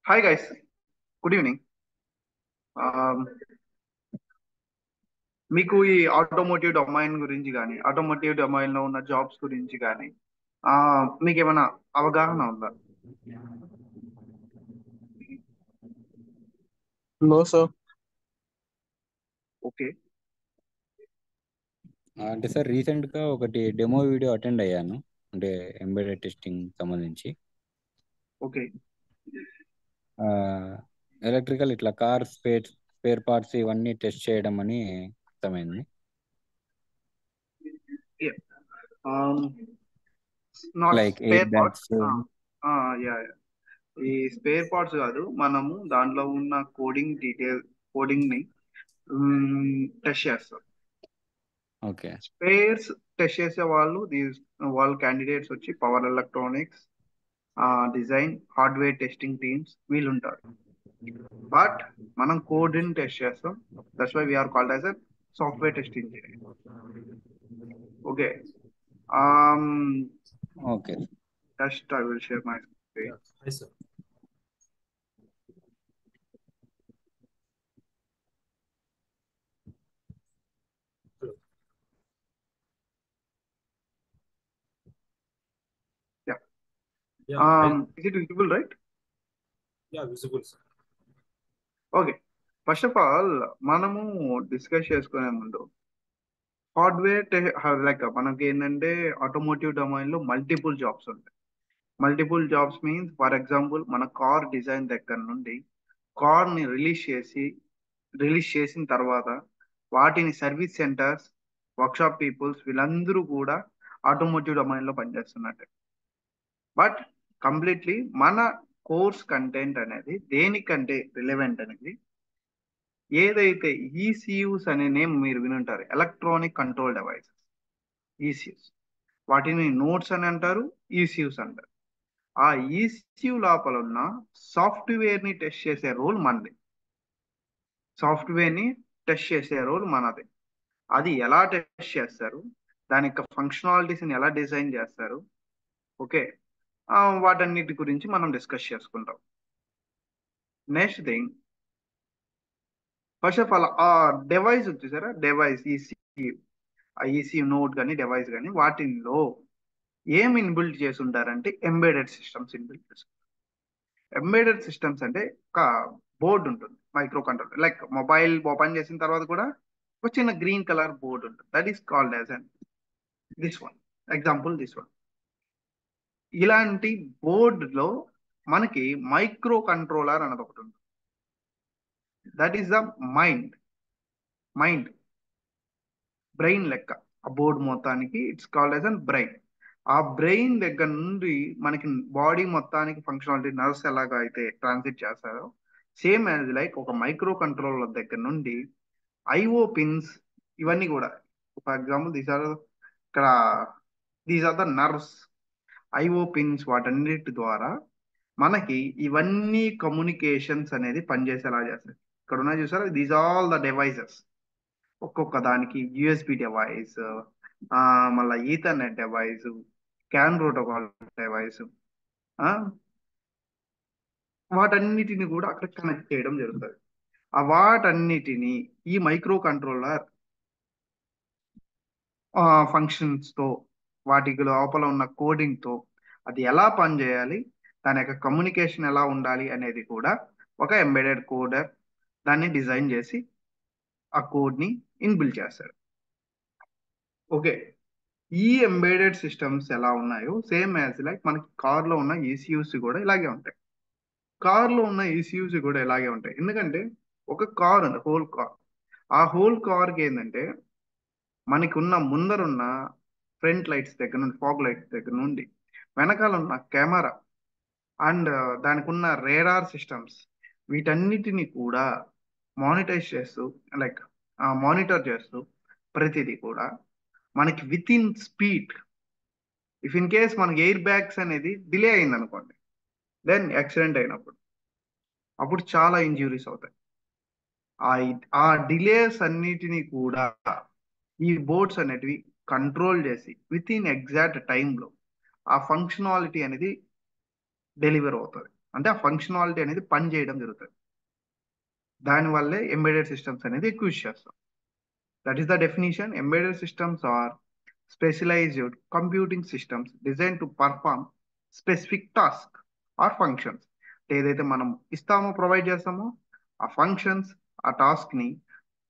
Hi guys, good evening. మీకు ఈ automotive domain గురించి కానీ ఆటోమోటివ్ డొమైన్ లో ఉన్న జాబ్స్ గురించి కానీ మీకు ఏమైనా అవగాహన ఉందా? No sir. ఓకే. అంటే సార్ రీసెంట్గా ఒకటి డెమో వీడియో అటెండ్ అయ్యాను, అంటే ఎంబెడెడ్ టెస్టింగ్ సంబంధించి. ఓకే. ఎలక్ట్రికల్ ఇట్లా కార్ స్పేర్ పార్ట్స్ ఇవన్నీ టెస్ట్ చేయడం అని అర్థమైంది. Not like air spare parts. Bags. Yeah, ఈ స్పేర్ పార్ట్స్ కాదు, మనము దాంట్లో ఉన్న కోడింగ్ ని టెస్ట్ చేస్తాం. ఓకే. స్పేర్స్ టెస్ట్ చేసే వాళ్ళ క్యాండిడేట్స్ వచ్చి power electronics, design, hardware testing teams వీళ్ళు ఉంటారు. బట్ మనం కోడ్ ని టెస్ట్ చేస్తాం. That's why we are called as a software test engineer. Okay. Okay. Just I will share my screen. Yeah. Hi, sir. Hello. Yeah. Yeah. Is it visible, right? Yeah, visible, sir. Okay. First of all మనము discuss చేసుకునే ముందు hardware like మనకి ఏంటంటే automotive domain లో multiple jobs ఉంటాయి. Multiple jobs means for example మన car design దగ్గర నుండి కార్ ని రిలీజ్ చేసిన తర్వాత వాటిని సర్వీస్ సెంటర్స్, వర్క్షాప్ పీపుల్స్ వీళ్ళందరూ కూడా ఆటోమోటివ్ డొమైన్ లో పనిచేస్తున్నట్టు. బట్ కంప్లీట్లీ మన కోర్స్ కంటెంట్ అనేది దేనికంటే రిలవెంట్ అనేది, ఏదైతే ఈసీయూస్ అనే నేమ్ మీరు వినుంటారు, ఎలక్ట్రానిక్ కంట్రోల్ డివైసెస్, ఈసీయూస్. వాటిని నోట్స్ అని అంటారు, ఈసీయూస్ అంటారు. ఆ ఈసీయూ లోపల ఉన్న సాఫ్ట్వేర్ ని టెస్ట్ చేసే రోల్ మనది. సాఫ్ట్వేర్ ని టెస్ట్ చేసే రోల్ మనది. అది ఎలా టెస్ట్ చేస్తారు, దాని యొక్క ఫంక్షనాలిటీస్ ని ఎలా డిజైన్ చేస్తారు, ఓకే, వాటన్నిటి గురించి మనం డిస్కస్ చేసుకుంటాం. Next thing, first of all ఆ డివైస్ వచ్చేసారా, డివైస్ ఈసీయూ, ఆ ఈసీయూ నోట్ కానీ డివైస్ కానీ వాటిల్లో ఏం ఇన్బిల్డ్ చేసి ఉంటారంటే ఎంబెడెడ్ సిస్టమ్స్ ఇన్బిల్డ్ చేసి. ఎంబెడెడ్ సిస్టమ్స్ అంటే ఒక బోర్డు ఉంటుంది, micro controller. Like mobile open చేసిన తర్వాత కూడా ఒక చిన్న గ్రీన్ కలర్ బోర్డు ఉంటుంది. That is called as an this one. Example this one. ఇలాంటి బోర్డులో మనకి మైక్రో కంట్రోలర్ అన్నది ఒకటి ఉంటుంది. That is the mind brain లెక్క. ఆ బోర్డు మొత్తానికి it's called as an brain. ఆ బ్రెయిన్ దగ్గర నుండి మనకి బాడీ మొత్తానికి ఫంక్షనాలిటీ, నర్వ్స్ ఎలాగా అయితే ట్రాన్సిట్ చేస్తారో, సేమ్ యాజ్ లైక్ ఒక మైక్రో కంట్రోలర్ దగ్గర నుండి ఐఓ పిన్స్ ఇవన్నీ కూడా, for example these are the nerves, IO pins, వాటన్నిటి ద్వారా మనకి ఇవన్నీ కమ్యూనికేషన్స్ అనేది పనిచేసేలా చేస్తాయి. ఇక్కడ ఉన్నాయి చూసారా, దీస్ ఆల్ ద డివైసెస్. ఒక్కొక్క దానికి యూఎస్బి డివైస్, మళ్ళీ Ethernet device, can protocol device, వాటన్నిటిని కూడా అక్కడ కనెక్ట్ చేయడం జరుగుతుంది. ఆ వాటన్నిటిని ఈ మైక్రో కంట్రోలర్ ఫంక్షన్స్ తో, వాటికి లోపల ఉన్న కోడింగ్ తో అది ఎలా పనిచేయాలి, దాని యొక్క కమ్యూనికేషన్ ఎలా ఉండాలి అనేది కూడా ఒక ఎంబెడెడ్ కోడర్ దాన్ని డిజైన్ చేసి ఆ కోడ్ ని ఇన్బిల్డ్ చేస్తాడు. ఓకే. ఈ ఎంబెడెడ్ సిస్టమ్స్ ఎలా ఉన్నాయో సేమ్ యాజ్ లైక్ మనకి కార్ లో ఉన్న ఈసీయూస్ కూడా ఇలాగే ఉంటాయి. కార్ లో ఉన్న ఈసీయూస్ కూడా ఇలాగే ఉంటాయి. ఎందుకంటే ఒక కార్ ఉంది, హోల్ కార్. ఆ హోల్ కార్ కి ఏంటంటే మనకి ఉన్న ముందరున్న ఫ్రంట్ లైట్స్ దగ్గర నుండి, ఫాగ్ లైట్స్ దగ్గర నుండి, వెనకాల ఉన్న కెమెరా అండ్ దానికి ఉన్న రేడార్ సిస్టమ్స్, వీటన్నిటిని కూడా మానిటర్ చేస్తూ ప్రతిదీ కూడా మనకి with in speed, if in case మనకి ఎయిర్ బ్యాగ్స్ అనేది డిలే అయింది అనుకోండి, దెన్ యాక్సిడెంట్ అయినప్పుడు అప్పుడు చాలా ఇంజ్యూరీస్ అవుతాయి. ఆ డిలేస్ అన్నిటినీ కూడా ఈ బోర్డ్స్ అనేటివి కంట్రోల్ చేసి విత్ ఇన్ ఎగ్జాక్ట్ టైంలో ఆ ఫంక్షనాలిటీ అనేది డెలివర్ అవుతుంది. అంటే ఆ ఫంక్షనాలిటీ అనేది పని చేయడం జరుగుతుంది. దానివల్లే ఎంబెడెడ్ సిస్టమ్స్ అనేది ఎక్కువ యూజ్ చేస్తాం. That is the definition. Embedded systems are specialised computing systems design to perform specific task or functions. ఏదైతే మనం ఇస్తామో, ప్రొవైడ్ చేస్తామో, ఆ ఫంక్షన్స్, ఆ టాస్క్ ని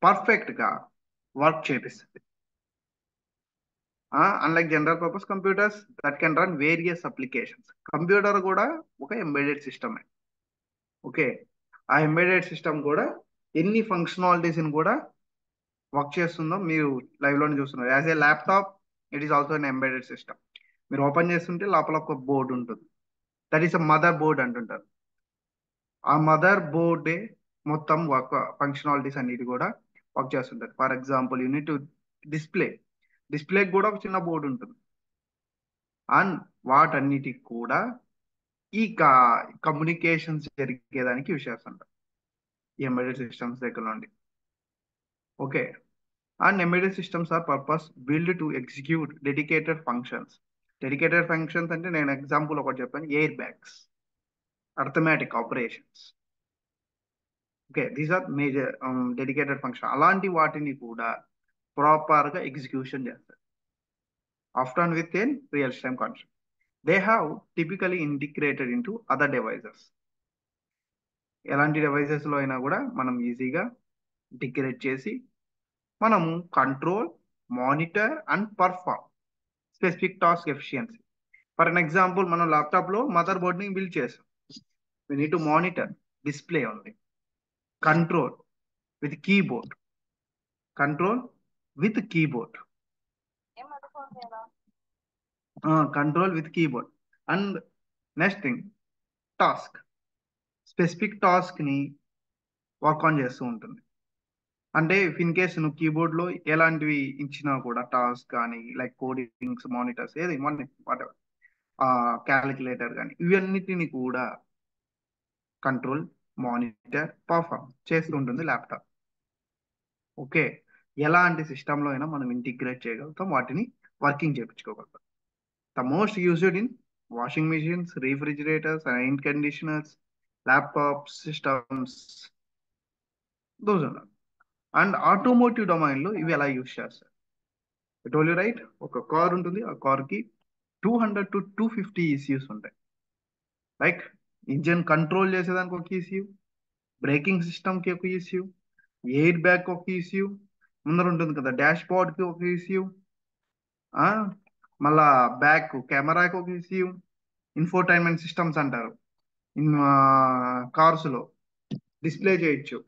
పర్ఫెక్ట్ గా వర్క్ చేపిస్తుంది. Unlike general purpose computers that can run various applications. Computer కూడా ఒక ఎంబెడెడ్ సిస్టమే. ఓకే, ఆ ఎంబెడెడ్ సిస్టమ్ కూడా ఎన్ని ఫంక్షనాలిటీస్ ని కూడా వర్క్ చేస్తుందో మీరు లైవ్ లోనే చూస్తున్నారు. As a laptop it is also an embedded system. మీరు ఓపెన్ చేస్తుంటే లోపల ఒక బోర్డు ఉంటుంది. That is a mother board అంటుంటారు. ఆ మదర్ బోర్డే మొత్తం వర్క్ ఫంక్షనాలిటీస్ అన్నిటి కూడా వర్క్ చేస్తుంటారు. ఫర్ ఎగ్జాంపుల్ యూనిట్ డిస్ప్లే, డిస్ప్లేకి కూడా ఒక చిన్న బోర్డు ఉంటుంది. అండ్ వాటన్నిటికి కూడా ఈ కమ్యూనికేషన్స్ జరిగేదానికి యూజ్ చేస్తుంటారు ఈ ఎంబెడెడ్ సిస్టమ్స్ దగ్గర నుండి. Okay, and embedded systems are purpose built to execute dedicated functions. Dedicated functions అంటే నేను ఎగ్జాంపుల్ ఒకటి చెప్పాను, air bags, arithmetic operations. Okay, these are major dedicated function. అలాంటి వాటిని కూడా ప్రాపర్ గా ఎగ్జిక్యూషన్ చేస్తారు, after within real time concept. They have typically integrated into other devices. ఎలాంటి డివైజెస్ లో అయినా కూడా మనం ఈజీగా ఇంటిగ్రేట్ చేసి మనము control, monitor and perform specific task efficiency. For an example, మనం ల్యాప్టాప్ లో మదర్ బోర్డ్ ని బిల్డ్ చేసాం. We need to monitor display ఉంది, control with keyboard, control with keyboard, control with keyboard. And next thing, task, specific task ని work on చేస్తూ ఉంటుంది. అంటే in case నువ్వు కీబోర్డ్ లో ఎలాంటివి ఇచ్చినా కూడా టాస్క్ కానీ, లైక్ కోడింగ్స్, మానిటర్స్, ఏది వాట్ ఎవర్, క్యాలిక్యులేటర్ కానీ, ఇవన్నిటిని కూడా కంట్రోల్, మానిటర్, పర్ఫార్మ్ చేస్తూ ఉంటుంది ల్యాప్టాప్. ఓకే, ఎలాంటి సిస్టంలో అయినా మనం ఇంటిగ్రేట్ చేయగలుగుతాం, వాటిని వర్కింగ్ చేయించుకోగలుగుతాం. The most used in washing machines, refrigerators, air conditioners, laptops, systems, those ఉన్నారు. అండ్ ఆటోమోటివ్ డొమైన్ లో ఇవి ఎలా యూజ్ చేస్తారు? టోల్ యూ రైట్, ఒక కార్ ఉంటుంది, ఆ కార్ కి 200 to 250 ECUs ఉంటాయి. లైక్ ఇంజిన్ కంట్రోల్ చేసేదానికి ఒక ECU, బ్రేకింగ్ సిస్టమ్ కి ఒక ECU, ఎయిర్ బ్యాగ్ ఒక ECU, ముందర ఉంటుంది కదా డాష్ బోర్డ్ కి ఒక ECU, మళ్ళా బ్యాక్ కెమెరాకి ఒక ECU, ఇన్ఫోటైన్మెంట్ సిస్టమ్స్ అంటారు. కార్స్ లో డిస్ప్లే చేయొచ్చు,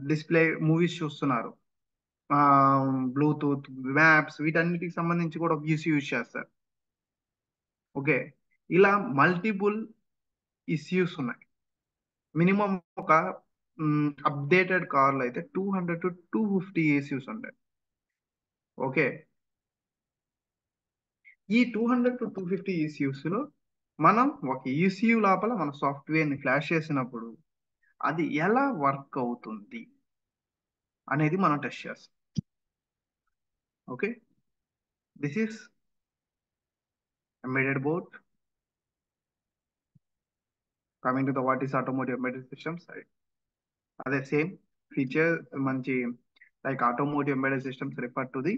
డిస్ప్లే మూవీస్ చూస్తున్నారు, బ్లూటూత్, మ్యాప్స్, వీటన్నిటికి సంబంధించి కూడా ఒక ECU యూజ్ చేస్తారు. ఓకే, ఇలా మల్టిపుల్ ECUs ఉన్నాయి. మినిమం ఒక అప్డేటెడ్ కార్లో అయితే 200 to 250 ECUs ఉంటాయి. ఓకే, ఈ 200 to 250 ECUs లో మనం ఒక ECU లోపల మన సాఫ్ట్వేర్ ని ఫ్లాష్ చేసినప్పుడు అది ఎలా వర్క్ అవుతుంది అనేది మనం టెస్ట్ చేస్తాం. Okay, this is embedded board. Coming to the what is automotive embedded systems, అదే సేమ్ ఫీచర్ మంచి, like automotive embedded systems refer to the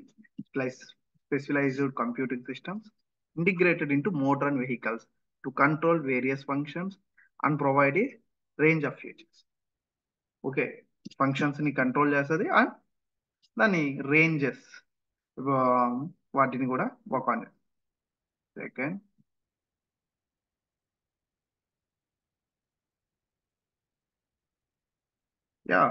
specialized computing systems integrated into motor and vehicles to control various functions and provide a range of features. Okay, functions ని control చేస్తుంది and దాని ranges వాటిని కూడా work on చేస్తుంది. Second, yeah,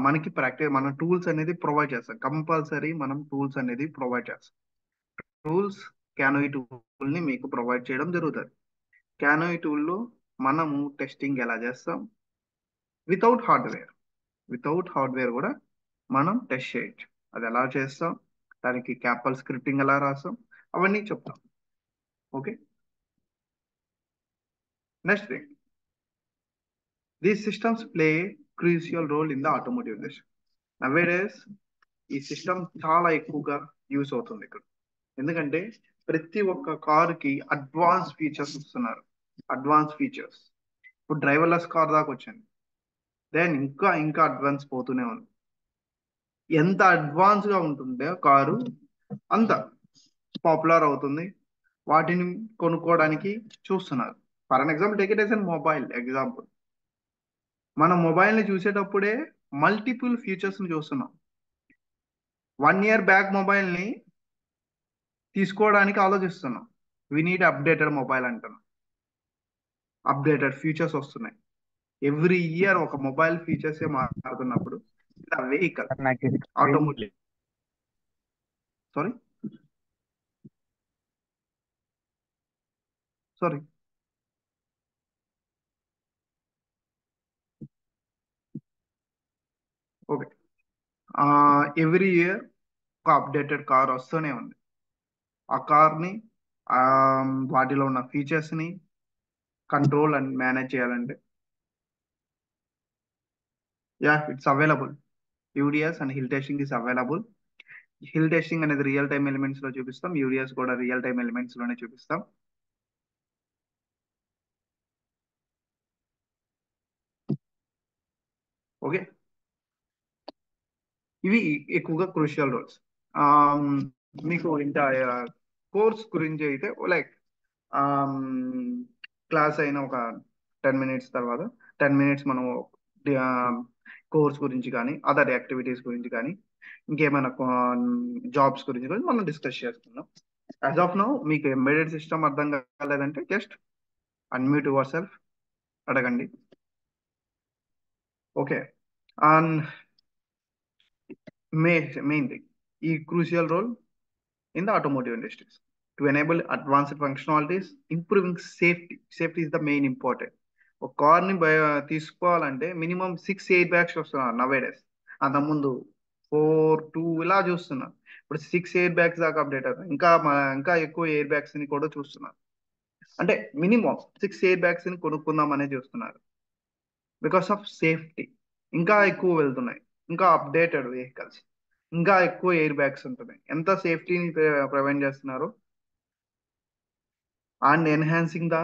మనకి practice, మన tools అనేది provide చేస్తాం. కంపల్సరీ మనం టూల్స్ అనేది ప్రొవైడ్ చేస్తాం. టూల్స్, క్యానోయి టూల్ ని మీకు ప్రొవైడ్ చేయడం జరుగుతుంది. క్యానోయి టూల్లో మనము టెస్టింగ్ ఎలా చేస్తాం, వితౌట్ హార్డ్వేర్ కూడా మనం టెస్ట్ చేయొచ్చు. అది ఎలా చేస్తాం, దానికి క్యాపల్ స్క్రిప్టింగ్ ఎలా రాస్తాం, అవన్నీ చెప్తాం. Okay, next thing, these systems play crucial role in the automotive industry. Nowadays ఈ సిస్టమ్ చాలా ఎక్కువగా యూస్ అవుతుంది ఇక్కడ. ఎందుకంటే ప్రతి ఒక్క కారుకి అడ్వాన్స్ ఫీచర్స్ ఇస్తున్నారు. అడ్వాన్స్ ఫీచర్స్ ఇప్పుడు డ్రైవర్లెస్ కార్ దాకా వచ్చింది. దెన్ ఇంకా ఇంకా అడ్వాన్స్ పోతూనే ఉంది. ఎంత అడ్వాన్స్ గా ఉంటుందో కారు అంత పాపులర్ అవుతుంది. వాటిని కొనుక్కోవడానికి చూస్తున్నారు. For an example take it as an mobile example. మనం మొబైల్ ని చూసేటప్పుడే మల్టిపుల్ ఫీచర్స్ ని చూస్తున్నాం. 1 year బ్యాక్ మొబైల్ ని తీసుకోవడానికి ఆలోచిస్తున్నాం. వి నీడ్ అప్డేటెడ్ మొబైల్ అంటున్నాం. అప్డేటెడ్ ఫీచర్స్ వస్తున్నాయి. ఎవ్రీ ఇయర్ ఒక మొబైల్ ఫీచర్స్ మారుతున్నప్పుడు వెహికల్ నాకు ఇది automotive sorry sorry okay. Every year ఒక అప్డేటెడ్ కార్ వస్తూనే ఉంది. ఆ కార్ని వాటిలో ఉన్న ఫీచర్స్ ని కంట్రోల్ అండ్ మేనేజ్ చేయాలంటే it's available. UDS and HIL testing is available. Hill testing అనేది రియల్ టైమ్ ఎలిమెంట్స్ లో చూపిస్తాం. యూడిఎస్ కూడా రియల్ టైమ్ ఎలిమెంట్స్ లోనే చూపిస్తాం. ఓకే, ఇవి ఎక్కువగా క్రూషియల్ రోల్స్. మీకు ఇంకా కోర్స్ గురించి అయితే లైక్ క్లాస్ అయిన ఒక 10 minutes తర్వాత 10 minutes మనం కోర్స్ గురించి కానీ అదర్ యాక్టివిటీస్ గురించి కానీ ఇంకేమైనా జాబ్స్ గురించి కానీ మనం డిస్కస్ చేసుకుందాం. యాజ్ ఆఫ్ నౌ మీకు ఎంబెడెడ్ సిస్టమ్ అర్థం కాలేదంటే జస్ట్ అన్మ్యూట్ యువర్ సెల్ఫ్, అడగండి. ఓకే, అండ్ మెయిన్ థింగ్ ఈ crucial role in the automotive industries to enable advanced functionalities, improving safety. Safety is the main important. ఒక కార్ని తీసుకోవాలంటే minimum 6 air bags వస్తున్నారు nowadays. అంతకుముందు 4 2 ఇలా చూస్తున్నారు. ఇప్పుడు 6 ఎయిర్ బ్యాగ్స్ దాకా అప్డేట్ అవుతుంది. ఇంకా ఎక్కువ ఎయిర్ బ్యాగ్స్ ని కూడా చూస్తున్నారు. అంటే మినిమం 6 ఎయిర్ బ్యాగ్స్ ని కొనుక్కుందాం అనేది చూస్తున్నారు బికాస్ ఆఫ్ సేఫ్టీ. ఇంకా ఎక్కువ వెళ్తున్నాయి, ఇంకా అప్డేటెడ్ వెహికల్స్, ఇంకా ఎక్కువ ఎయిర్ బ్యాగ్స్ ఉంటున్నాయి. ఎంత సేఫ్టీని ప్రివెంట్ చేస్తున్నారు and enhancing the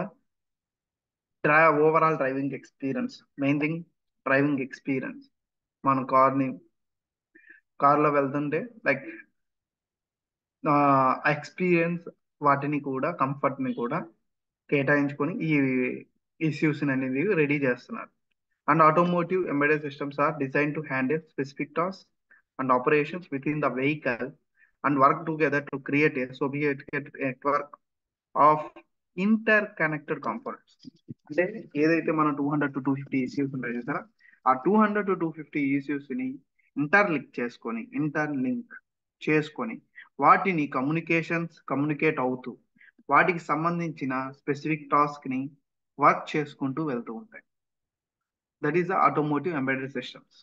overall driving experience. Main thing driving experience. మనం కార్లో వెళ్తుంటే లైక్ ఎక్స్పీరియన్స్ వాటిని కూడా కంఫర్ట్ ని కూడా కేటాయించుకొని ఈ ఇష్యూస్ అనేది రెడీ చేస్తున్నారు. And automotive embedded systems are designed to handle specific tasks and operations within the vehicle and work together to create a sophisticated network of interconnected components. అంటే ఏదైతే మన 200 to 250 ECUs ఉంటాయి చూసారా, ఆ 200 to 250 ECUs ని interlink చేసుకొని వాటిని communicate అవుతూ వాటికి సంబంధించిన స్పెసిఫిక్ టాస్క్ ని వర్క్ చేసుకుంటూ వెళ్తూ ఉంటాయి. That is the automotive embedded systems.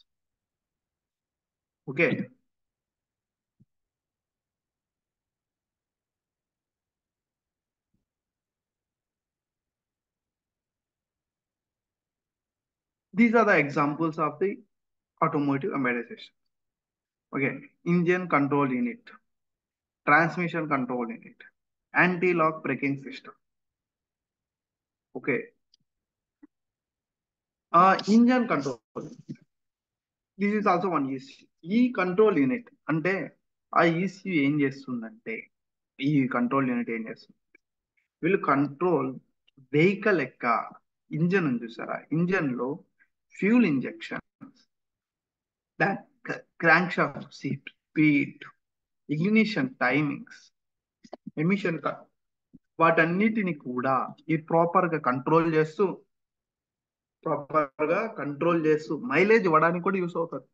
Okay. These are the examples of the automotive embedded system. Okay. Engine control unit, transmission control unit, anti-lock braking system. Okay. Engine control. This is also one ECU. ఈ control unit అంటే ఆ ECU ఏం చేస్తుందంటే ఈ control unit ఏం చేస్తుంది, వీళ్ళు control vehicle యొక్క ఇంజన్ ఉంది చూసారా, ఇంజన్ లో fuel injection, crank shaft speed, ignition timings, emission వాటన్నిటిని కూడా ఈ ప్రాపర్ గా కంట్రోల్ చేస్తూ మైలేజ్ ఇవ్వడానికి కూడా యూస్ అవుతుంది.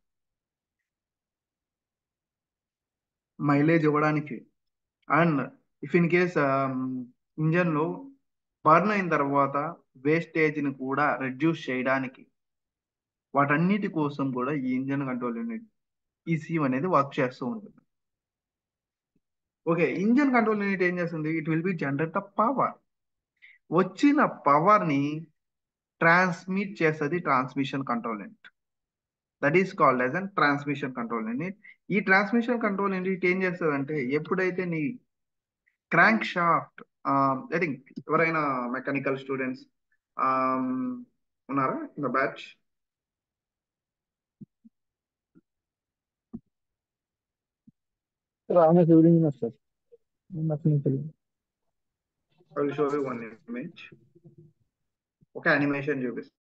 మైలేజ్ ఇవ్వడానికి and if in case engine లో బర్న్ అయిన తర్వాత వేస్టేజ్ ని కూడా రెడ్యూస్ చేయడానికి వాటన్నిటి కోసం కూడా ఈ ఇంజన్ కంట్రోల్ యూనిట్ ECU అనేది వర్క్ చేస్తూ ఉంటుంది. ఓకే, ఇంజన్ కంట్రోల్ యూనిట్ ఏం చేస్తుంది, it will be generate the power. వచ్చిన పవర్ ని ట్రాన్స్మిట్ చేస్తుంది transmission control unit. That is called as an transmission control unit. ఈ ట్రాన్స్మిషన్ కంట్రోల్ యూనిట్ ఏం చేస్తుంది అంటే ఎప్పుడైతే క్రాంక్ షాఫ్ట్. ఐ థింక్ ఎవరైనా మెకానికల్ స్టూడెంట్స్ ఉన్నారా in the batch? I'm a civil engineer, sir. Nothing to do. I will show you one image. ఒక animation చూపిస్తా.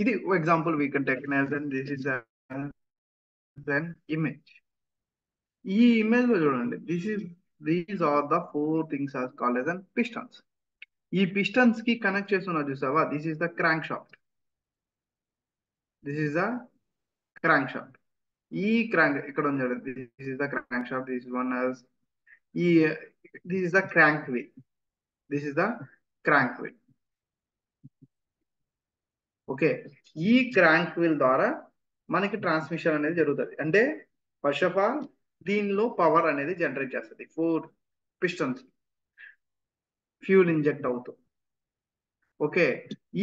ఇది example we can take as and this is an image. ఈ image లో చూడండి, these are the four things are called as an pistons. ఈ pistons కి connect చేస్తున్నా చూసావా, this is the crank shaft. This is the crank shaft. ఈ crank ఇక్కడ ఉంది చూడండి, this is the crank shaft. This one as ఈ this is the crank wheel. This is the crank wheel. Okay, ఈ crank wheel ద్వారా మనకి transmission అనేది జరుగుతుంది. అంటే ఫస్ట్ ఆఫ్ ఆల్ దీనిలో పవర్ అనేది జనరేట్ చేస్తుంది. ఫోర్ పిస్టన్స్ ఫ్యూల్ ఇంజెక్ట్ అవుతూ. ఓకే,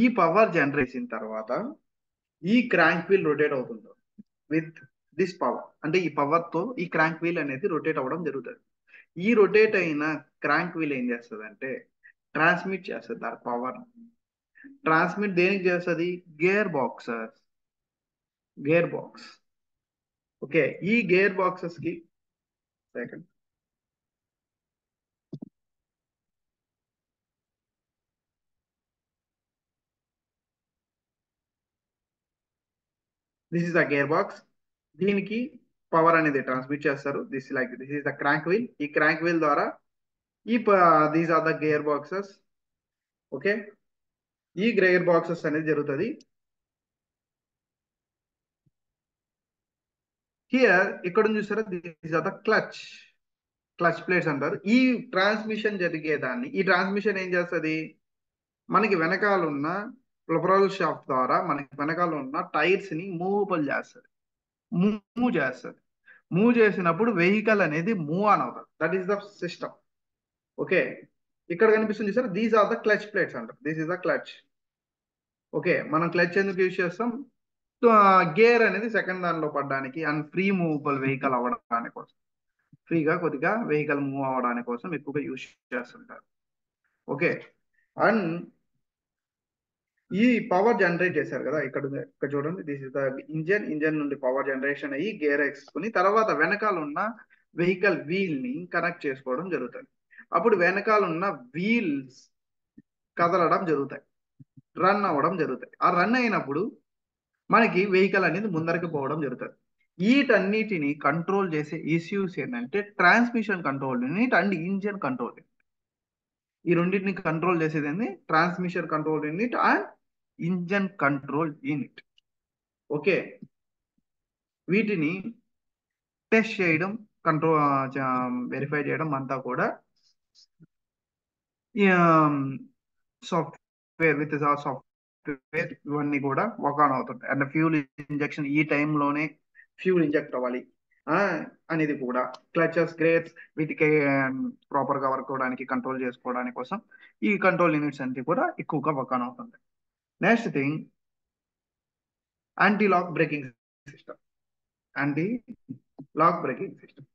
ఈ పవర్ జనరేట్ చేసిన తర్వాత ఈ క్రాంక్ వీల్ రొటేట్ అవుతుంది విత్ దిస్ పవర్. అంటే ఈ పవర్ తో ఈ క్రాంక్ వీల్ అనేది రొటేట్ అవ్వడం జరుగుతుంది. ఈ రొటేట్ అయిన క్రాంక్ వీల్ ఏం చేస్తుంది అంటే ట్రాన్స్మిట్ చేస్తుంది ఆ పవర్. ట్రాన్స్మిట్ దేనికి చేస్తుంది? Gear boxes. Gear box. Okay, ఈ గేర్ బాక్సెస్ కి second this is the gear box. దీనికి పవర్ అనేది ట్రాన్స్మిట్ చేస్తారు. This is the crank wheel. ఈ క్రాంక్ వీల్ ద్వారా ఈ these are the gear boxes. Okay, ఈ గేర్ బాక్సెస్ అనేది జరుగుతుంది. హియర్ ఇక్కడ చూసారా, these are the clutch. Clutch plates అంటారు. ఈ ట్రాన్స్మిషన్ జరిగేదాన్ని, ఈ ట్రాన్స్మిషన్ ఏం చేస్తుంది, మనకి వెనకాల ఉన్న ప్రొపరల్ షాఫ్ట్ ద్వారా మనకి వెనకాల ఉన్న టైర్స్ ని మూవబుల్ చేస్తుంది. మూవ్ చేస్తుంది. మూవ్ చేసినప్పుడు వెహికల్ అనేది మూవ్ ఆన్ అవుతుంది. That is the system. Okay, ఇక్కడ కనిపిస్తుంది sir, these are the clutch plates అంటారు. This is the clutch. Okay, మనం క్లచ్ ఎందుకు యూజ్ చేస్తాం? గేర్ అనేది సెకండ్ దానిలో పడడానికి అండ్ ఫ్రీ మూవబుల్ వెహికల్ అవ్వడానికి కోసం, ఫ్రీగా కొద్దిగా వెహికల్ మూవ్ అవ్వడానికి కోసం ఎక్కువగా యూజ్ చేస్తుంటారు. ఓకే, అండ్ ఈ పవర్ జనరేట్ చేశారు కదా, ఇక్కడ చూడండి, this is the engine. Engine నుండి పవర్ జనరేషన్ అయ్యి గేర్ వేసుకుని తర్వాత వెనకాల ఉన్న వెహికల్ వీల్ ని కనెక్ట్ చేసుకోవడం జరుగుతుంది. అప్పుడు వెనకాల ఉన్న వీల్స్ కదలడం జరుగుతాయి, రన్ అవ్వడం జరుగుతాయి. ఆ రన్ అయినప్పుడు మనకి వెహికల్ అనేది ముందరికి పోవడం జరుగుతుంది. వీటన్నిటిని కంట్రోల్ చేసే ఇష్యూస్ ఏంటంటే transmission control unit and engine control unit. ఈ రెండింటిని కంట్రోల్ చేసేది ఏంటి? Transmission control unit and engine control unit. Okay, వీటిని టెస్ట్ చేయడం, కంట్రోల్ వెరిఫై చేయడం అంతా కూడా సాఫ్ట్వేర్ విత్ సాఫ్ట్వేర్ ఇవన్నీ కూడా వర్క్ ఆన్ అవుతుంటాయి. అంటే ఫ్యూల్ ఇంజెక్షన్ ఈ టైంలోనే ఫ్యూల్ ఇంజెక్ట్ అవ్వాలి అనేది కూడా, క్లచెస్, గ్రేట్స్ వీటికి ప్రాపర్ గా వర్క్ అవడానికి, కంట్రోల్ చేసుకోవడానికి కోసం ఈ కంట్రోల్ యూనిట్స్ అన్ని కూడా ఎక్కువగా వర్క్ ఆన్ అవుతుంది. Next thing, anti lock braking system. Anti lock braking system.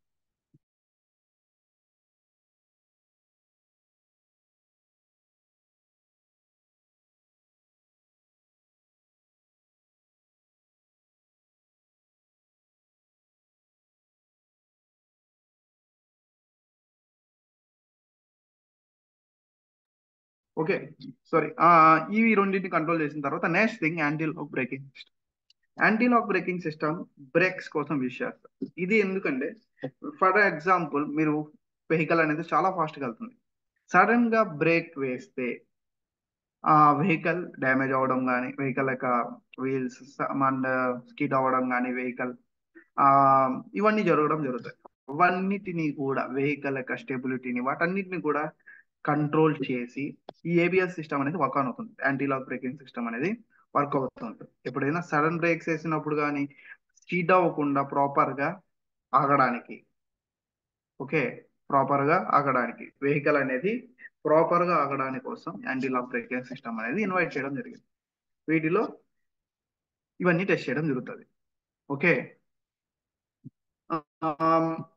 Okay, sorry. ఇవి రెండింటిని కంట్రోల్ చేసిన తర్వాత next thing anti lock braking system. Anti lock braking system brakes కోసం యూజ్ చేస్తారు. ఇది ఎందుకంటే ఫర్ ఎగ్జాంపుల్ మీరు వెహికల్ అనేది చాలా ఫాస్ట్గా వెళ్తుంది, సడన్ గా బ్రేక్ వేస్తే ఆ వెహికల్ డ్యామేజ్ అవ్వడం కానీ, వెహికల్ యొక్క వీల్స్ అండ్ స్కిడ్ అవ్వడం కానీ, వెహికల్ ఆ ఇవన్నీ జరుగుతాయి. అవన్నిటిని కూడా వెహికల్ యొక్క స్టెబిలిటీని వాటన్నిటిని కూడా కంట్రోల్ చేసి ఈ ఏబిఎస్ సిస్టమ్ అనేది వర్క్ ఆన్ అవుతుంది. యాంటీ లాక్ బ్రేకింగ్ సిస్టమ్ అనేది వర్క్ అవుతుంది. ఎప్పుడైనా సడన్ బ్రేక్స్ వేసినప్పుడు కానీ స్కిడ్ అవ్వకుండా ప్రాపర్ గా ఆగడానికి, ఓకే, ప్రాపర్ గా ఆగడానికి వెహికల్ అనేది ప్రాపర్ గా ఆగడానికి కోసం యాంటీ లాక్ బ్రేకింగ్ సిస్టమ్ అనేది ఇన్వైట్ చేయడం జరిగింది. వీటిలో ఇవన్నీ టెస్ట్ చేయడం జరుగుతుంది. ఓకే,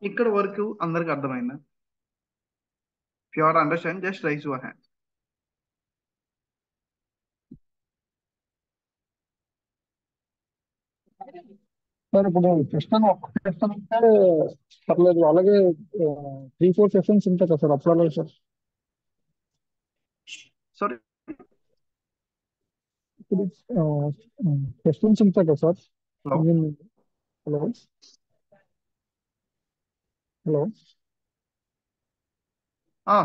ఇక్కడ వరకు అందరికి అర్థమైందా? If you are understand just raise your hand. Sir ఇప్పుడు క్వశ్చన్ ఒక క్వశ్చన్ ఉంటే పర్లేదు, అలాగే 3-4 సెషన్స్ ఉంటాయి కదా సార్, అప్పుడు అలాగే సార్. సారీ, ఇప్పుడు క్వశ్చన్స్ ఉంటాయి కదా సార్. Hello hello hello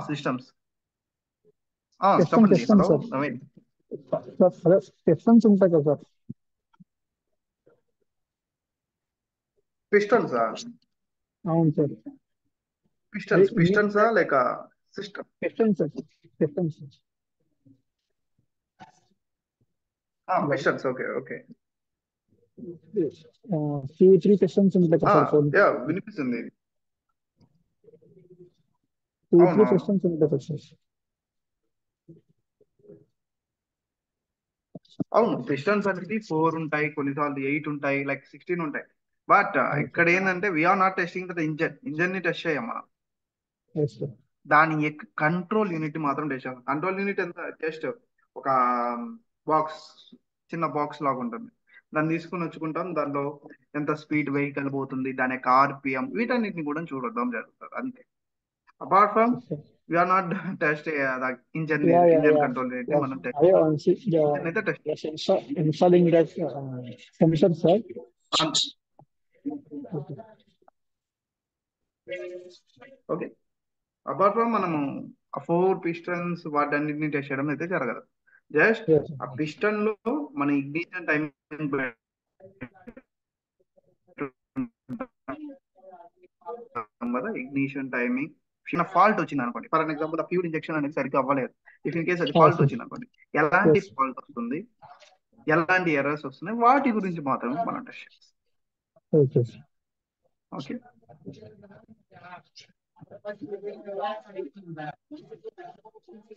systems question చెప్పండి. Hello sir. నవీన్. సార్ అదే క్వశ్చన్స్ ఉంటాయి కదా సార్. పిస్టన్స్ అవును సార్. పిస్టన్సా లేక system? Questions sir, questions. Pistons, okay okay. 2-3 questions ఉంటాయి కదా సార్. వినిపిస్తుంది. 2-3 అవును క్వశ్చన్స్ ఉంటాయి కదా సార్. అవును, పిస్టన్స్ అనేది 4 ఉంటాయి, కొన్నిసార్లు 8 ఉంటాయి, లైక్ 16 ఉంటాయి. బట్ ఇక్కడ ఏంటంటే we are not testing the engine ని టెస్ట్ చేయం మనం. Yes, sir. దాని కంట్రోల్ యూనిట్ మాత్రం టెస్ట్ చేస్తాం. కంట్రోల్ యూనిట్ ఎంత, జస్ట్ ఒక బాక్స్, చిన్న బాక్స్ లాగా ఉంటుంది. దాన్ని తీసుకుని వచ్చుకుంటాం, దాంట్లో ఎంత స్పీడ్ వెహికల్ పోతుంది, దాని యొక్క ఆర్పిఎం, వీటన్నిటిని కూడా చూడడం జరుగుతుంది అంతే. Apart from we are not test engine engine control unit ని మనం టెస్ట్ అయితే test Installing that sensor, sir. Okay. Apart from మనము ఆ 4 పిస్టన్స్ వాటన్నిటిని టెస్ట్ చేయడం అయితే జరగదు. జస్ట్ Yes, ఆ పిస్టన్ లో మన ఇగ్నిషన్ టైమింగ్ కదా, ఇగ్నిషన్ టైమింగ్ చిన్న ఫాల్ట్ వచ్చింది అనుకోండి, ఫర్ ఎగ్జాంపుల్ ఆ ఫ్యూల్ ఇంజెక్షన్ అనేది సరిగ్గా అవ్వలేదు. ఇఫ్ ఇన్ కేస్ అది ఫాల్ట్ వచ్చింది అనుకోండి, ఎలాంటి Yes. ఫాల్ట్ వస్తుంది, ఎలాంటి ఎర్రర్స్ వస్తున్నాయి, వాటి గురించి మాత్రమే మనం టెస్ట్ చేస్తాం. Okay, sir. ఓకే,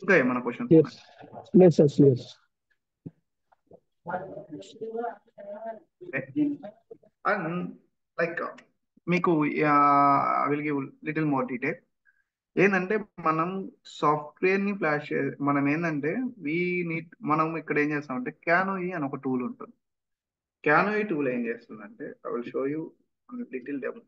ఇంకా ఏమైనా questions Yes. Yes, sir. Yes. And like మీకు will give little more detail. ఏంటంటే మనం సాఫ్ట్వేర్ ని ఫ్లాష్ మనం ఏంటంటే మనం ఇక్కడ ఏం చేస్తామంటే క్యానోయి అని ఒక టూల్ ఉంటుంది. క్యానోయి టూల్ ఏం చేస్తుందంటే I will show you little demo.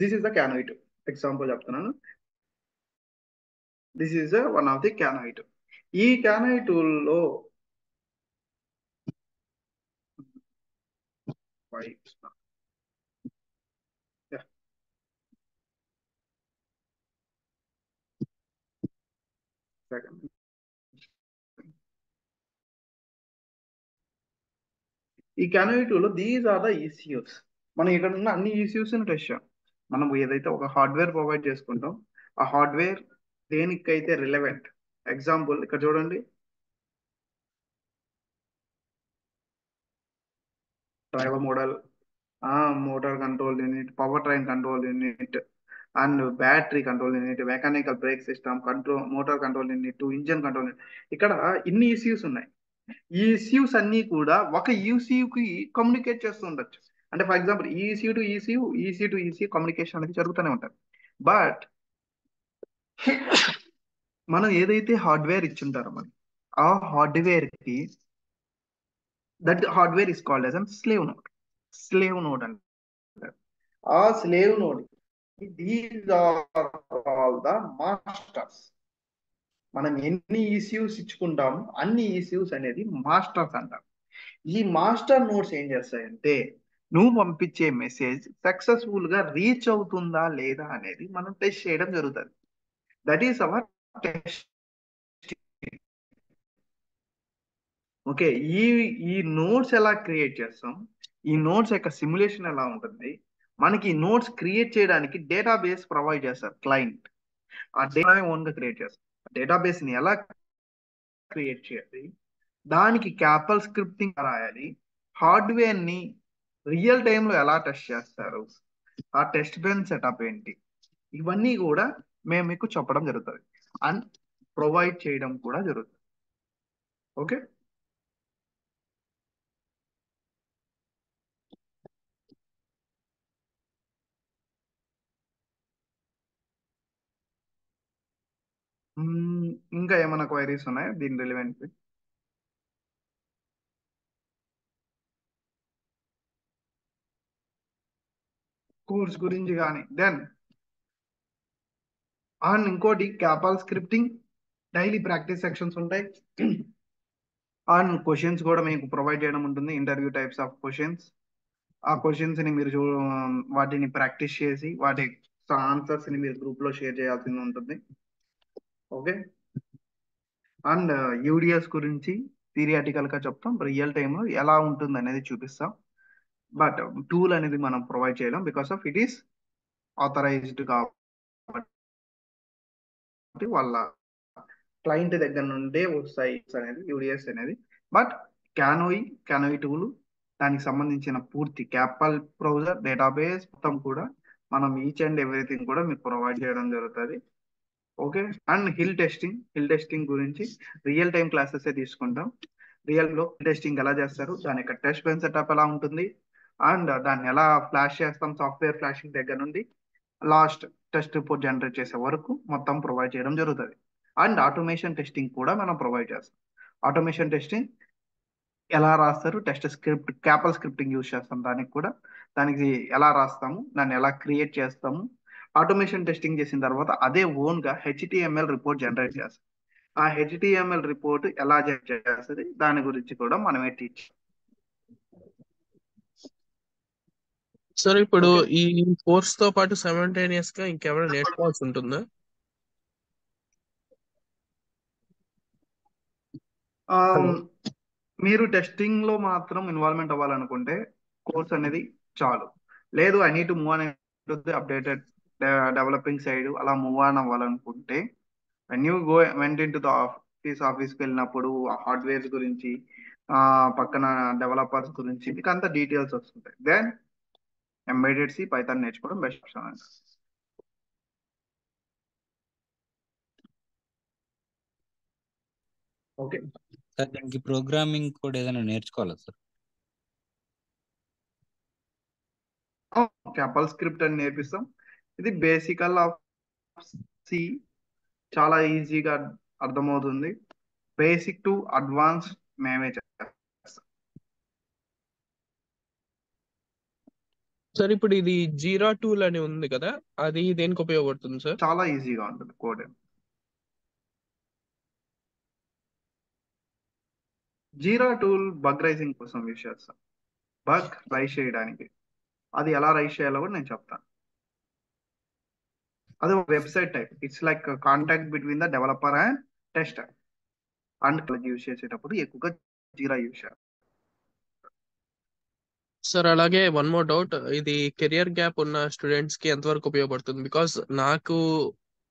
This is the CANoe tool. Example చెప్తున్నాను. This is one of the CANoe tool. ఈ క్యానోయి టూల్లో ఈ క్యానోయి టూల్లో దీస్ ఆర్ ద ఈసీయూస్. మనం ఇక్కడ ఉన్న అన్ని ఈసీయూస్ టెస్ట్ చేయాలి. మనం ఏదైతే ఒక హార్డ్వేర్ ప్రొవైడ్ చేసుకుంటాం, ఆ హార్డ్వేర్ దేనికైతే రిలవెంట్. ఎగ్జాంపుల్ ఇక్కడ చూడండి, driver model, motor control unit, power train control unit and battery control unit, mechanical break system control, motor control unit, engine control unit. ఇక్కడ ఇన్ని ఈసీయూస్ ఉన్నాయి. ఈ ఈసీయూస్ అన్ని కూడా ఒక ఈసీయూకి కమ్యూనికేట్ చేస్తూ ఉండొచ్చు. అంటే for example ECU to ECU, EC to EC communication అనేది జరుగుతూనే ఉంటుంది. బట్ మనం ఏదైతే హార్డ్వేర్ ఇచ్చుంటారో మనం ఆ హార్డ్వేర్ కి that hardware is called as an slave node. Slave node అంటారు. ఆ slave node these are all the masters. మనం ఎన్ని ఈసీయూస్ ఇచ్చుకుంటామో అన్ని ఈసీయూస్ అనేది మాస్టర్స్ అంటారు. ఈ మాస్టర్ నోడ్స్ ఏం చేస్తాయంటే నువ్వు పంపించే మెసేజ్ సక్సెస్ఫుల్ గా రీచ్ అవుతుందా లేదా అనేది మనం టెస్ట్ చేయడం జరుగుతుంది. That is our test. Okay, ఈ ఈ నోట్స్ ఎలా క్రియేట్ చేస్తాం, ఈ నోట్స్ యొక్క సిమ్యులేషన్ ఎలా ఉంటుంది, మనకి నోట్స్ క్రియేట్ చేయడానికి డేటాబేస్ ప్రొవైడ్ చేస్తారు క్లయింట్. ఆ డేటా ఓన్ గా క్రియేట్ చేస్తాం. డేటాబేస్ ని ఎలా క్రియేట్ చేయాలి, దానికి క్యాపల్ స్క్రిప్టింగ్ రాయాలి, హార్డ్వేర్ ని రియల్ టైమ్ లో ఎలా టెస్ట్ చేస్తారు, ఆ టెస్ట్ బెంచ్ సెటప్ ఏంటి, ఇవన్నీ కూడా మేము మీకు చెప్పడం జరుగుతుంది అండ్ ప్రొవైడ్ చేయడం కూడా జరుగుతుంది. ఓకే, ఇంకా ఏమైనా క్వైరీస్ ఉన్నాయా దీని రిలవెంట్? కోర్స్ గురించి కానీ దెన్ అండ్ ఇంకోటి క్యాపల్ స్క్రిప్టింగ్ డైలీ ప్రాక్టీస్ సెక్షన్స్ ఉంటాయి. అండ్ క్వశ్చన్స్ కూడా మీకు ప్రొవైడ్ చేయడం ఉంటుంది, ఇంటర్వ్యూ టైప్స్ ఆఫ్ క్వశ్చన్స్. ఆ క్వశ్చన్స్ ని మీరు వాటిని ప్రాక్టీస్ చేసి వాటి ఆన్సర్స్ ని మీరు గ్రూప్ లో షేర్ చేయాల్సి ఉంటుంది. ఓకే, అండ్ యూడిఎస్ గురించి థియరిటికల్ గా చెప్తాం, రియల్ టైమ్ లో ఎలా ఉంటుంది అనేది చూపిస్తాం. బట్ టూల్ అనేది మనం ప్రొవైడ్ చేయలేం because of it is authorised కాబట్టి వాళ్ళ క్లయింట్ దగ్గర నుండే వస్తాయి అనేది యూడిఎస్ అనేది. బట్ క్యానోయి టూల్ దానికి సంబంధించిన పూర్తి క్యాపల్ బ్రౌజర్ డేటాబేస్ మొత్తం కూడా మనం ఈచ్ అండ్ ఎవ్రీథింగ్ కూడా మీకు ప్రొవైడ్ చేయడం జరుగుతుంది. ఓకే, అండ్ హిల్ టెస్టింగ్ గురించి రియల్ టైం క్లాసెస్ తీసుకుంటాం. రియల్ లో టెస్టింగ్ ఎలా చేస్తారు, దాని యొక్క టెస్ట్ బెంచ్ సెటప్ ఎలా ఉంటుంది, అండ్ దాన్ని ఎలా ఫ్లాష్ చేస్తాం, సాఫ్ట్వేర్ ఫ్లాషింగ్ దగ్గర నుండి లాస్ట్ టెస్ట్ రిపోర్ట్ జనరేట్ చేసే వరకు మొత్తం ప్రొవైడ్ చేయడం జరుగుతుంది. అండ్ ఆటోమేషన్ టెస్టింగ్ కూడా మనం ప్రొవైడ్ చేస్తాం. ఆటోమేషన్ టెస్టింగ్ ఎలా రాస్తారు, టెస్ట్ స్క్రిప్ట్ క్యాపల్ స్క్రిప్టింగ్ యూజ్ చేస్తాం, దానికి ఎలా రాస్తాము, దాన్ని ఎలా క్రియేట్ చేస్తాము. ఆటోమేషన్ టెస్టింగ్ చేసిన తర్వాత అదే ఓన్ గా హెచ్టిఎంఎల్ రిపోర్ట్ జనరేట్ చేస్తాం. ఆ హెచ్టిఎంఎల్ రిపోర్ట్ ఎలా జనరేట్ చేస్తుంది దాని గురించి కూడా మనమే టీచ్. సార్ ఇప్పుడు ఓకే, ఈ కోర్స్ తో పాటు సైమల్టేనియస్ గా ఇంకేమైనా నేర్చుకోవాల్సి ఉంటుందా? హలో. మీరు టెస్టింగ్ లో మాత్రం ఇన్వాల్వ్మెంట్ అవ్వాలనుకుంటే కోర్స్ అనేది చాలు. లేదు I need to move on updated developing side అలా మూవ్ ఆన్ అవ్వాలనుకుంటే when you went in to the ఆఫీస్కి వెళ్ళినప్పుడు ఆ హార్డ్వేర్స్ గురించి పక్కన డెవలపర్స్ గురించి మీకు అంత డీటెయిల్స్ వస్తుంటాయి. దెన్ ఎంబెడెడ్ సి పైథాన్ నేర్చుకోవడం బెస్ట్ ఆప్షన్ అండి. ఓకే, సార్ దీనికి ప్రోగ్రామింగ్ కూడా ఏదైనా నేర్చుకోవాలా సార్? క్యాపల్ స్క్రిప్ట్ అని నేర్పిస్తాం. ఇది బేసికల్ ఆఫ్ సి, చాలా ఈజీగా అర్థమవుతుంది. బేసిక్ టు అడ్వాన్స్ మేమే చేస్తాం. సార్ ఇప్పుడు ఇది జీరా టూల్ అని ఉంది కదా, అది దేనికి ఉపయోగపడుతుంది సార్? చాలా ఈజీగా ఉంటుంది కోడ్. జీరా టూల్ బగ్ రైజింగ్ కోసం యూజ్ చేస్తాం, బగ్ రైజ్ చేయడానికి. అది ఎలా రైజ్ చేయాలో కూడా నేను చెప్తాను. అది ఒక website type, it's like contact between the developer and tester. And use చేసేటప్పుడు ఎక్కువగా జీరా యూజ్ చేయాలి. సార్ అలాగే వన్ మోర్ డౌట్, ఇది కెరియర్ గ్యాప్ ఉన్న స్టూడెంట్స్ కి ఎంతవరకు ఉపయోగపడుతుంది? బికాస్ నాకు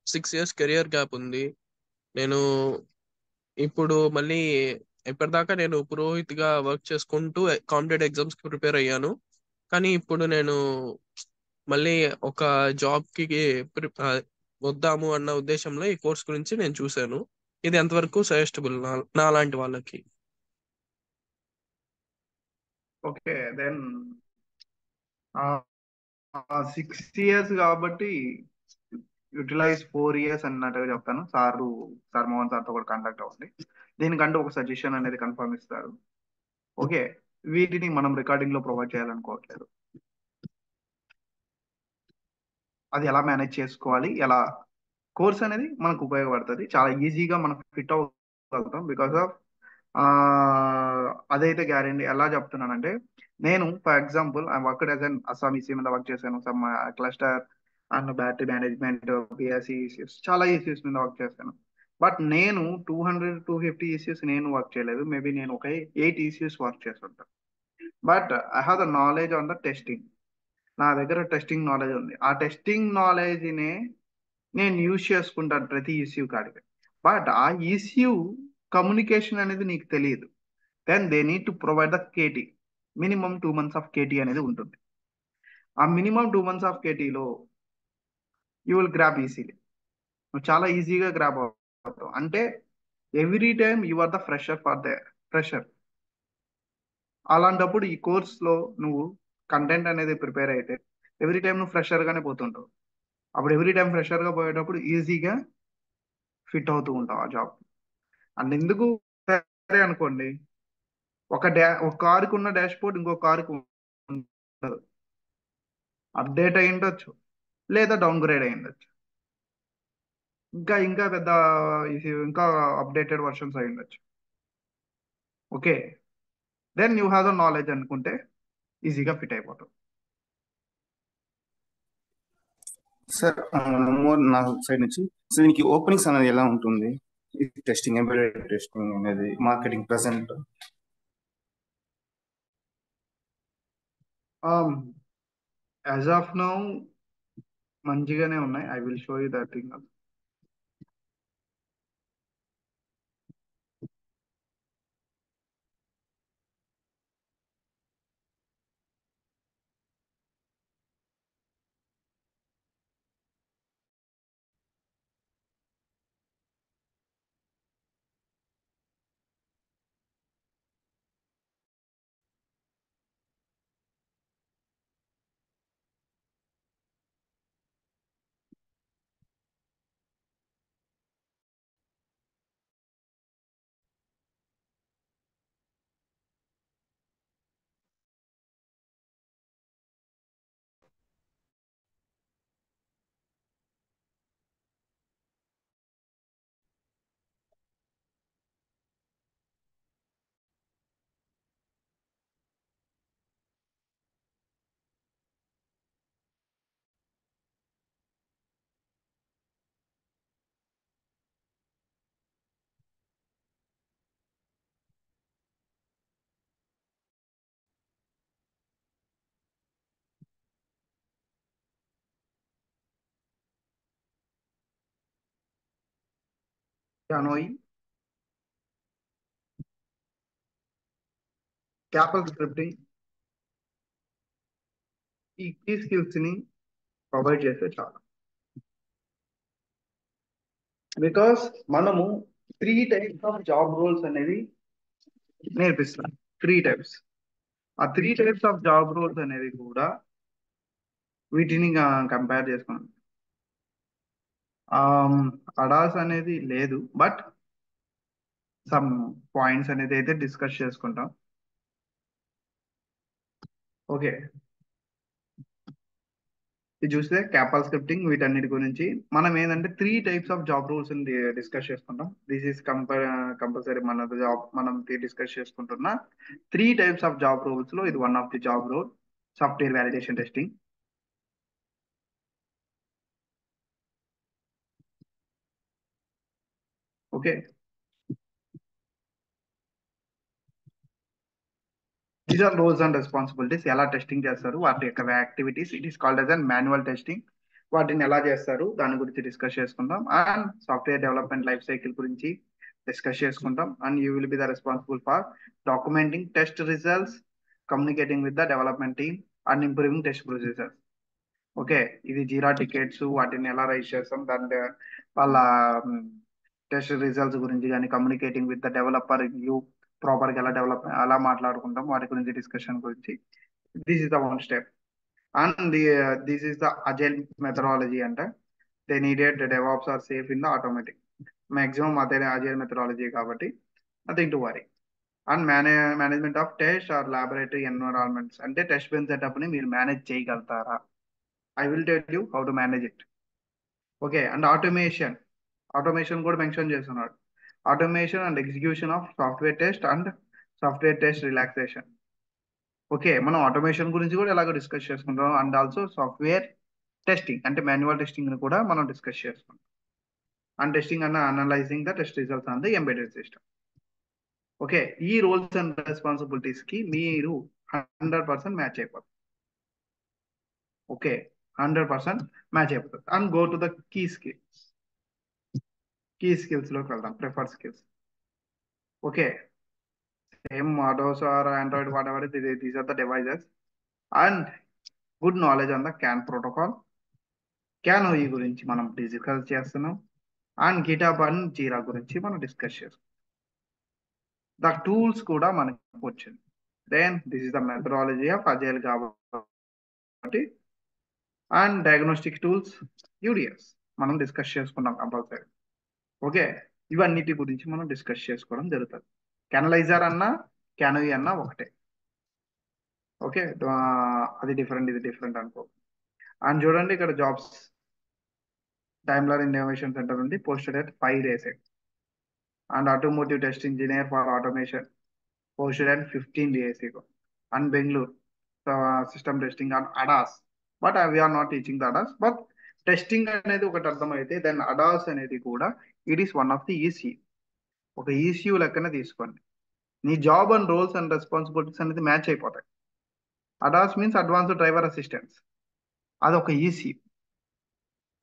6 years కెరియర్ గ్యాప్ ఉంది. నేను ఇప్పుడు మళ్ళీ ఇప్పటిదాకా నేను పురోహిత్గా వర్క్ చేసుకుంటూ కాంపిటేటివ్ ఎగ్జామ్స్ కి ప్రిపేర్ అయ్యాను. కానీ ఇప్పుడు నేను మళ్ళీ ఒక జాబ్ కి వద్దాము అన్న ఉద్దేశంలో ఈ కోర్స్ గురించి నేను చూశాను. ఇది ఎంతవరకు సజెస్టబుల్ నా లాంటి వాళ్ళకి? ఓకే, దెన్ 6 years కాబట్టి యూటిలైజ్ 4 years అన్నట్టుగా చెప్తాను. సార్ మోహన్ సార్తో కూడా కాంటాక్ట్ అవ్వండి. దీనికంటూ ఒక సజెషన్ అనేది కన్ఫర్మ్ ఇస్తారు. ఓకే, వీటిని మనం రికార్డింగ్ లో ప్రొవైడ్ చేయాలనుకోవట్లేదు. అది ఎలా మేనేజ్ చేసుకోవాలి, ఎలా కోర్స్ అనేది మనకు ఉపయోగపడుతుంది, చాలా ఈజీగా మనం ఫిట్ అవ్వగలుగుతాం. బికాస్ ఆఫ్ అదైతే గ్యారెంటీ. ఎలా చెప్తున్నానంటే, నేను for example I worked as an Assam EC మీద వర్క్ చేశాను. Some cluster and battery management, BSc ECS, చాలా ఈసీఎస్ మీద వర్క్ చేశాను. బట్ నేను 200-250 ఈసీఎస్ నేను వర్క్ చేయలేదు. మేబీ నేను ఒక 8 ఈసీఎస్ వర్క్ చేస్తుంటాను. But I have the knowledge on the testing. నా దగ్గర టెస్టింగ్ నాలెడ్జ్ ఉంది. ఆ టెస్టింగ్ నాలెడ్జ్నే నేను యూజ్ చేసుకుంటాను ప్రతి ఈసీయూ కాడికి. బట్ ఆ ఈసీయూ కమ్యూనికేషన్ అనేది నీకు తెలియదు. Then they need to provide the KT. Minimum 2 months of KT అనేది ఉంటుంది. ఆ మినిమం 2 months ఆఫ్ కేటీలో యూ విల్ గ్రాప్ ఈజీలీ. నువ్వు చాలా ఈజీగా గ్రాప్ అవుతావు. అంటే every time you are the fresher for the fresher. అలాంటప్పుడు ఈ కోర్స్లో నువ్వు కంటెంట్ అనేది ప్రిపేర్ అయితే ఎవ్రీ టైం నువ్వు ఫ్రెషర్గానే పోతుంటావు. అప్పుడు ఎవ్రీ టైం ఫ్రెషర్గా పోయేటప్పుడు ఈజీగా ఫిట్ అవుతూ ఉంటావు ఆ జాబ్. అండ్ ఎందుకు సరే అనుకోండి, ఒక కారుకు ఉన్న డాష్ బోర్డ్ ఇంకో కారుకు ఉండదు. అప్డేట్ అయి ఉండొచ్చు, లేదా డౌన్ గ్రేడ్ అయి ఉండొచ్చు, ఇంకా ఇంకా పెద్ద ఇంకా అప్డేటెడ్ వర్షన్స్ అయి ఉండొచ్చు. Okay, then you have the knowledge అనుకుంటే ఈజీగా ఫిట్ అయిపోతావు. సార్ మోర్ నా సైడ్ నుంచి, సో దీనికి ఓపెనింగ్స్ అనేది ఎలా ఉంటుంది? టెస్టింగ్, ఎంబెడెడ్ టెస్టింగ్ అనేది marketing present. As of now మంచిగానే ఉన్నాయి. I will show you that thing. CANoe CAPL scripting ఈ కీ స్కిల్స్ ని ప్రొవైడ్ చేస్తే చాలు. బికాస్ మనము 3 types ఆఫ్ జాబ్ రోల్స్ అనేది నేర్పిస్తున్నాం. 3 types. ఆ 3 types ఆఫ్ జాబ్ రోల్స్ అనేది కూడా వీటిని కంపేర్ చేసుకున్నాం. అడాస్ అనేది లేదు, బట్ సమ్ పాయింట్స్ అనేది అయితే డిస్కస్ చేసుకుంటాం. ఓకే, ఇది చూస్తే క్యాపల్ స్క్రిప్టింగ్, వీటన్నిటి గురించి మనం ఏంటంటే 3 types of job roles discuss చేసుకుంటాం. దిస్ ఈస్ కంపల్సరీ మన జాబ్ మనం డిస్కస్ చేసుకుంటున్న 3 types ఆఫ్ జాబ్ రోల్స్ లో ఇది one of the job role, software validation testing. Okay, these are roles and responsibilities. ఎలా టెస్టింగ్ చేస్తారు, వాటి యొక్క activities. It is called as an manual testing. వాటిని ఎలా చేస్తారు దాని గురించి డిస్కస్ చేసుకుందాం. And software development life cycle గురించి డిస్కస్ చేసుకుంటాం. And you will be the responsible for documenting test results, communicating with the development team and improving test procedures. Okay, ఇది జీరా tickets, వాటిని ఎలా రైజ్ చేస్తాం, దాని వాళ్ళ టెస్ట్ రిజల్ట్స్ గురించి కానీ కమ్యూనికేటింగ్ విత్ ద డెవలపర్ ప్రాపర్గా ఎలా డెవలప్ అలా మాట్లాడుకుంటాం వాటి గురించి డిస్కషన్ గురించి. This is the one step. And this is the agile methodology అంటే they needed DevOps are safe in the automatic. Maximum అదే అజైల్ మెథడాలజీ కాబట్టి nothing to worry. And management of test are laboratory environments అంటే test bench setup ని మీరు manage చేయగలుగుతారా? I will tell you how to manage it. Okay. And automation కూడా mention చేస్తున్నాడు. Automation and execution of software test and software test relaxation. Okay. మనం automation గురించి కూడా ఎలాగో డిస్కస్ చేసుకుంటాం. అండ్ ఆల్సో సాఫ్ట్వేర్ టెస్టింగ్ అంటే మాన్యువల్ టెస్టింగ్ ని కూడా మనం డిస్కస్ చేసుకుంటాం. And testing and analysing the test results on the embedded system. Okay. ఈ రోల్స్ అండ్ రెస్పాన్సిబిలిటీస్ కి మీరు 100% మ్యాచ్ అయిపోతుంది. ఓకే. 100% మ్యాచ్ అయిపోతుంది. And go to the key skills. Key skills లోకి వెళ్దాం. Preferred skills. Okay. Same autos or Android whatever these are the devices. And good knowledge on the can protocol. Can OE గురించి మనం discuss చేస్తున్నాం. And GitHub and జీరా గురించి మనం discuss చేస్తాం. The tools కూడా మనకి వచ్చింది. Then this is the methodology of agile కాబట్టి. అండ్ డయాగ్నోస్టిక్ టూల్స్ యూడిఎస్ మనం డిస్కస్ చేసుకున్నాం కంపల్సరీ. ఓకే. ఇవన్నిటి గురించి మనం డిస్కస్ చేసుకోవడం జరుగుతుంది. కెనలైజర్ అన్నా క్యానోయి అన్నా ఒకటే. ఓకే. అది డిఫరెంట్ ఇది డిఫరెంట్ అనుకో. అండ్ చూడండి ఇక్కడ జాబ్స్ డైమ్లర్ ఇన్నోవేషన్ సెంటర్ నుండి posted at 5 days. And automotive test engineer for automation posted at 15 days ago. And Bangalore system testing on ADAS. But we are not teaching the ADAS. But testing అనేది ఒకటి అర్థమైతే then ADAS అనేది కూడా it is one of the EC. ఒక ECU లెక్కనే తీసుకోండి. నీ job and roles and responsibilities అనేది మ్యాచ్ అయిపోతాయి. ADAS means advanced driver assistance. అదొక ఈసీ.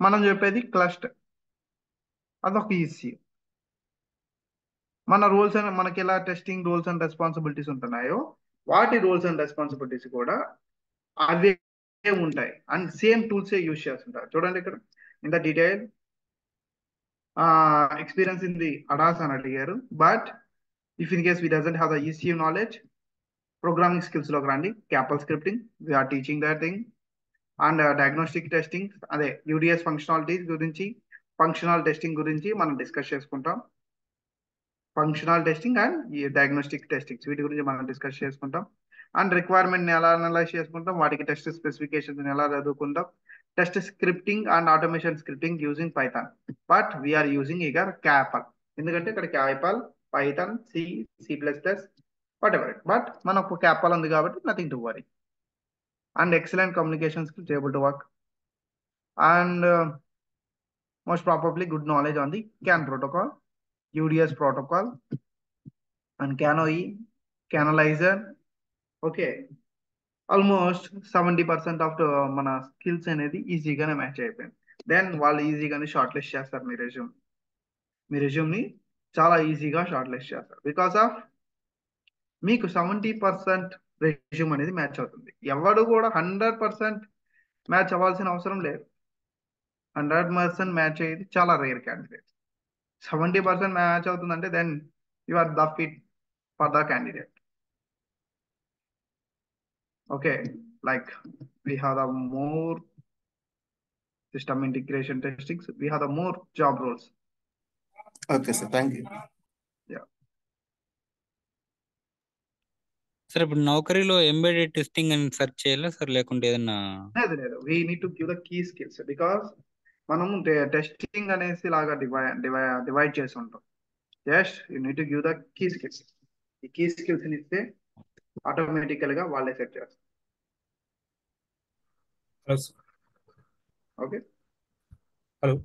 మనం చెప్పేది క్లస్టర్, అదొక ఈసీ. మన రోల్స్ అండ్ మనకి ఎలా టెస్టింగ్ రోల్స్ అండ్ రెస్పాన్సిబిలిటీస్ ఉంటున్నాయో వాటి రోల్స్ అండ్ రెస్పాన్సిబిలిటీస్ కూడా అవే ఉంటాయి. అండ్ సేమ్ టూల్స్ యూజ్ చేస్తుంటారు. చూడండి ఇక్కడ in the detail experience in the ADAS అని అడిగారు. But if in case we doesn't have the ECU knowledge, programming skills లోకి రండి. CAPL scripting we're teaching that thing. And diagnostic testing అదే UDS functionalities గురించి, functional testing గురించి మనం discuss చేసుకుంటాం. Functional testing and diagnostic testings వీటి గురించి మనం డిస్కస్ చేసుకుంటాం. అండ్ రిక్వైర్మెంట్ ఎలా అనలైజ్ చేసుకుంటాం, వాటికి టెస్ట్ స్పెసిఫికేషన్స్ ఎలా చదువుకుంటాం. Test scripting and automation scripting using Python. But we're using eager CAPL. ఎందుకంటే ఇక్కడ CAPL, Python, C++, whatever. But మనకు క్యాపల్ ఉంది కాబట్టి nothing to worry. And excellent communication skills able to work. And most probably good knowledge on the CAN protocol, UDS protocol, and CANOE, Canalizer. Okay. Almost 70% of మన skills అనేది ఈజీగానే match అయిపోయింది. Then వాళ్ళు ఈజీగానే short list చేస్తారు మీ రెజ్యూమ్ని చాలా ఈజీగా short list చేస్తారు. బికాస్ ఆఫ్ మీకు 70% రెజ్యూమ్ అనేది మ్యాచ్ అవుతుంది. ఎవడు కూడా 100% మ్యాచ్ అవ్వాల్సిన అవసరం లేదు. 100% మ్యాచ్ అయ్యేది చాలా రేర్ క్యాండిడేట్. 70% మ్యాచ్ అవుతుందంటే then you are the fit for the candidate. Okay. Like we have the more system integration testings, we have the more job roles. Okay, sir. Thank you. Yeah. Sir ఇప్పుడు నౌకరీలో embedded testing అని search చేయాలా sir, లేకుంటే ఏదన్నా? లేదు, we need to give the key skills because మనం testing అనేసి లాగా divide చేసి ఉంటాం. Just you need to give the key skills. ఈ కీ స్కిల్స్ ఇస్తే ఆటోమేటికల్ గా వాళ్ళే సెట్ చేస్తారు. Hello sir. Okay. Hello.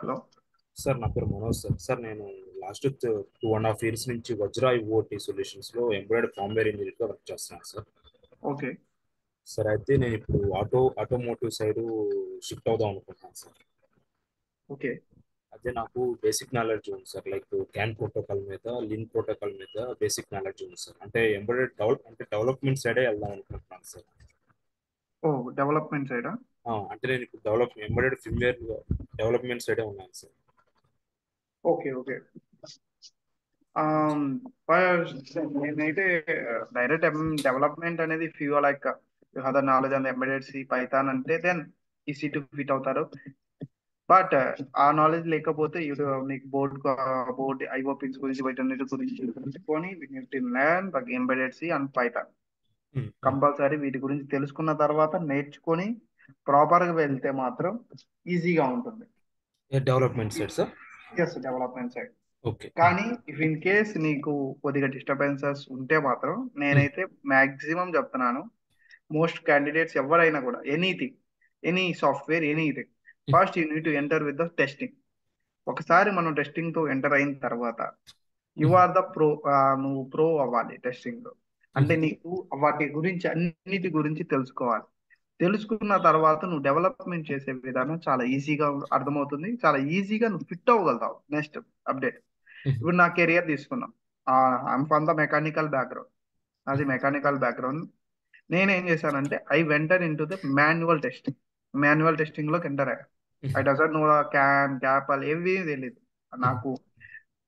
Hello sir, నా పేరు మనోజ్ సార్. సార్ నేను లాస్ట్ 2.5 years నుంచి వజ్రా IoT సొల్యూషన్స్ లో ఎంబ్రాయిడరీ ఫార్మ్వేర్ ఇంజనీర్ గా వర్క్ చేస్తున్నాను సార్. ఓకే సార్ అయితే నేను ఇప్పుడు ఆటోమోటివ్ సైడ్ షిఫ్ట్ అవుదాం అనుకుంటున్నాను సార్. ఓకే అదే నాకు బేసిక్ నాలెడ్జ్ ఉంది సార్. లైక్ క్యాన్ ప్రోటోకాల్ మీద, లిన్ ప్రోటోకాల్ మీద బేసిక్ నాలెడ్జ్ ఉంది సార్. అంటే ఎంబ్రాయిడరీ డెవలప్మెంట్ సైడే వెళ్దాం అనుకుంటున్నాను సార్. ఓ డెవలప్మెంట్ సైడా? అంటే నేను ఇప్పుడు ఎంబ్రాయిడరీ ఫిర్మ్వేర్ డెవలప్మెంట్ సైడే ఉన్నాను సార్. Okay okay. ఫస్ట్ నేనైతే డైరెక్ట్ డెవలప్మెంట్ అనేది few like you have the knowledge and embedded C Python అంటే దెన్ ఈజీ టు ఫిట్ అవుతారు. బట్ ఆ నాలెడ్జ్ లేకపోతే నీకు బోర్డ్ ఐఓ పిన్స్ గురించి వీటన్నిటి గురించి తెలుసుకొని learn the embedded C and Python compulsory వీటి గురించి తెలుసుకున్న తర్వాత నేర్చుకొని ప్రాపర్ గా వెళ్తే మాత్రం ఈజీగా ఉంటుంది. Development side sir. Yes, development side. Okay. కానీ ఇఫ్ ఇన్ కేస్ నీకు కొద్దిగా డిస్టర్బెన్సెస్ ఉంటే మాత్రం నేనైతే మాక్సిమం చెప్తున్నాను, మోస్ట్ క్యాండిడేట్స్ ఎవరైనా కూడా any software anything, first you need to enter with the testing. ఒకసారి మనం టెస్టింగ్ తో ఎంటర్ అయిన తర్వాత యు ఆర్ ద ప్రో. నువ్వు ప్రో అవ్వాలి టెస్టింగ్ లో. అంటే నీకు వాటి గురించి అన్నిటి గురించి తెలుసుకోవాలి. తెలుసుకున్న తర్వాత నువ్వు డెవలప్మెంట్ చేసే విధానం చాలా ఈజీగా అర్థమవుతుంది. చాలా ఈజీగా నువ్వు ఫిట్ అవ్వగలుగుతావు నెక్స్ట్ అప్డేట్. ఇప్పుడు నా కెరియర్ తీసుకున్నాం, I'm from the mechanical background. అది మెకానికల్ బ్యాక్గ్రౌండ్. నేనేం చేశానంటే I venter in to the manual testing. Manual testing లోకి ఎంటర్ అయ్యా. ఐ డజంట్ నో క్యాన్ క్యాపల్ ఏవి తెలియదు నాకు.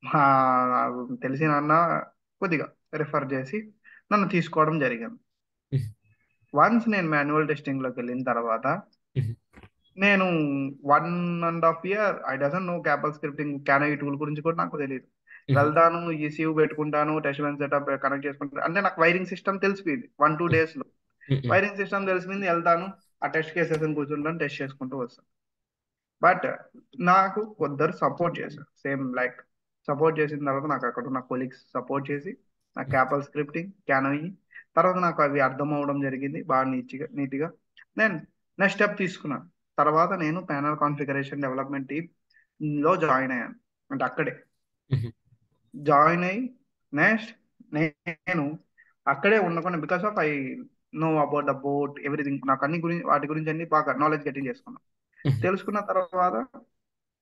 మా తెలిసిన అన్న కొద్దిగా రిఫర్ చేసి నన్ను తీసుకోవడం జరిగింది. వన్స్ నేను మాన్యువల్ టెస్టింగ్ లోకి వెళ్ళిన తర్వాత నేను 1.5 year I doesn't know CAPL scripting CANoe ఈ టూల్ గురించి కూడా నాకు తెలియదు. వెళ్తాను, ఈసీయూ పెట్టుకుంటాను, టెస్ట్ బెంచ్ సెటప్ కనెక్ట్ చేసుకుంటాను. అంటే నాకు వైరింగ్ సిస్టమ్ తెలిసిపోయింది 1-2 days లో. వైరింగ్ సిస్టమ్ తెలిసిపోయింది, వెళ్తాను, ఆ టెస్ట్ కేసెస్ కూర్చుంటాను, టెస్ట్ చేసుకుంటూ వస్తాను. బట్ నాకు కొందరు సపోర్ట్ చేశారు, సేమ్ లైక్ సపోర్ట్ చేసిన తర్వాత నాకు అక్కడ ఉన్న కొలీగ్స్ సపోర్ట్ చేసి నాకు క్యాపల్ స్క్రిప్టింగ్ క్యానో తర్వాత నాకు అవి అర్థం అవడం జరిగింది బాగా నీట్గా. నేను నెక్స్ట్ స్టెప్ తీసుకున్నాను. తర్వాత నేను ప్యానల్ కాన్ఫిగరేషన్ డెవలప్మెంట్ టీమ్ లో జాయిన్ అయ్యాను. అంటే అక్కడే జాయిన్ అయ్యి నెక్స్ట్ నేను అక్కడే ఉండకుండా because of I know about the board everything, నాకు అన్ని గురించి వాటి గురించి అన్ని బాగా నాలెడ్జ్ గెటింగ్ చేసుకున్నాను. తెలుసుకున్న తర్వాత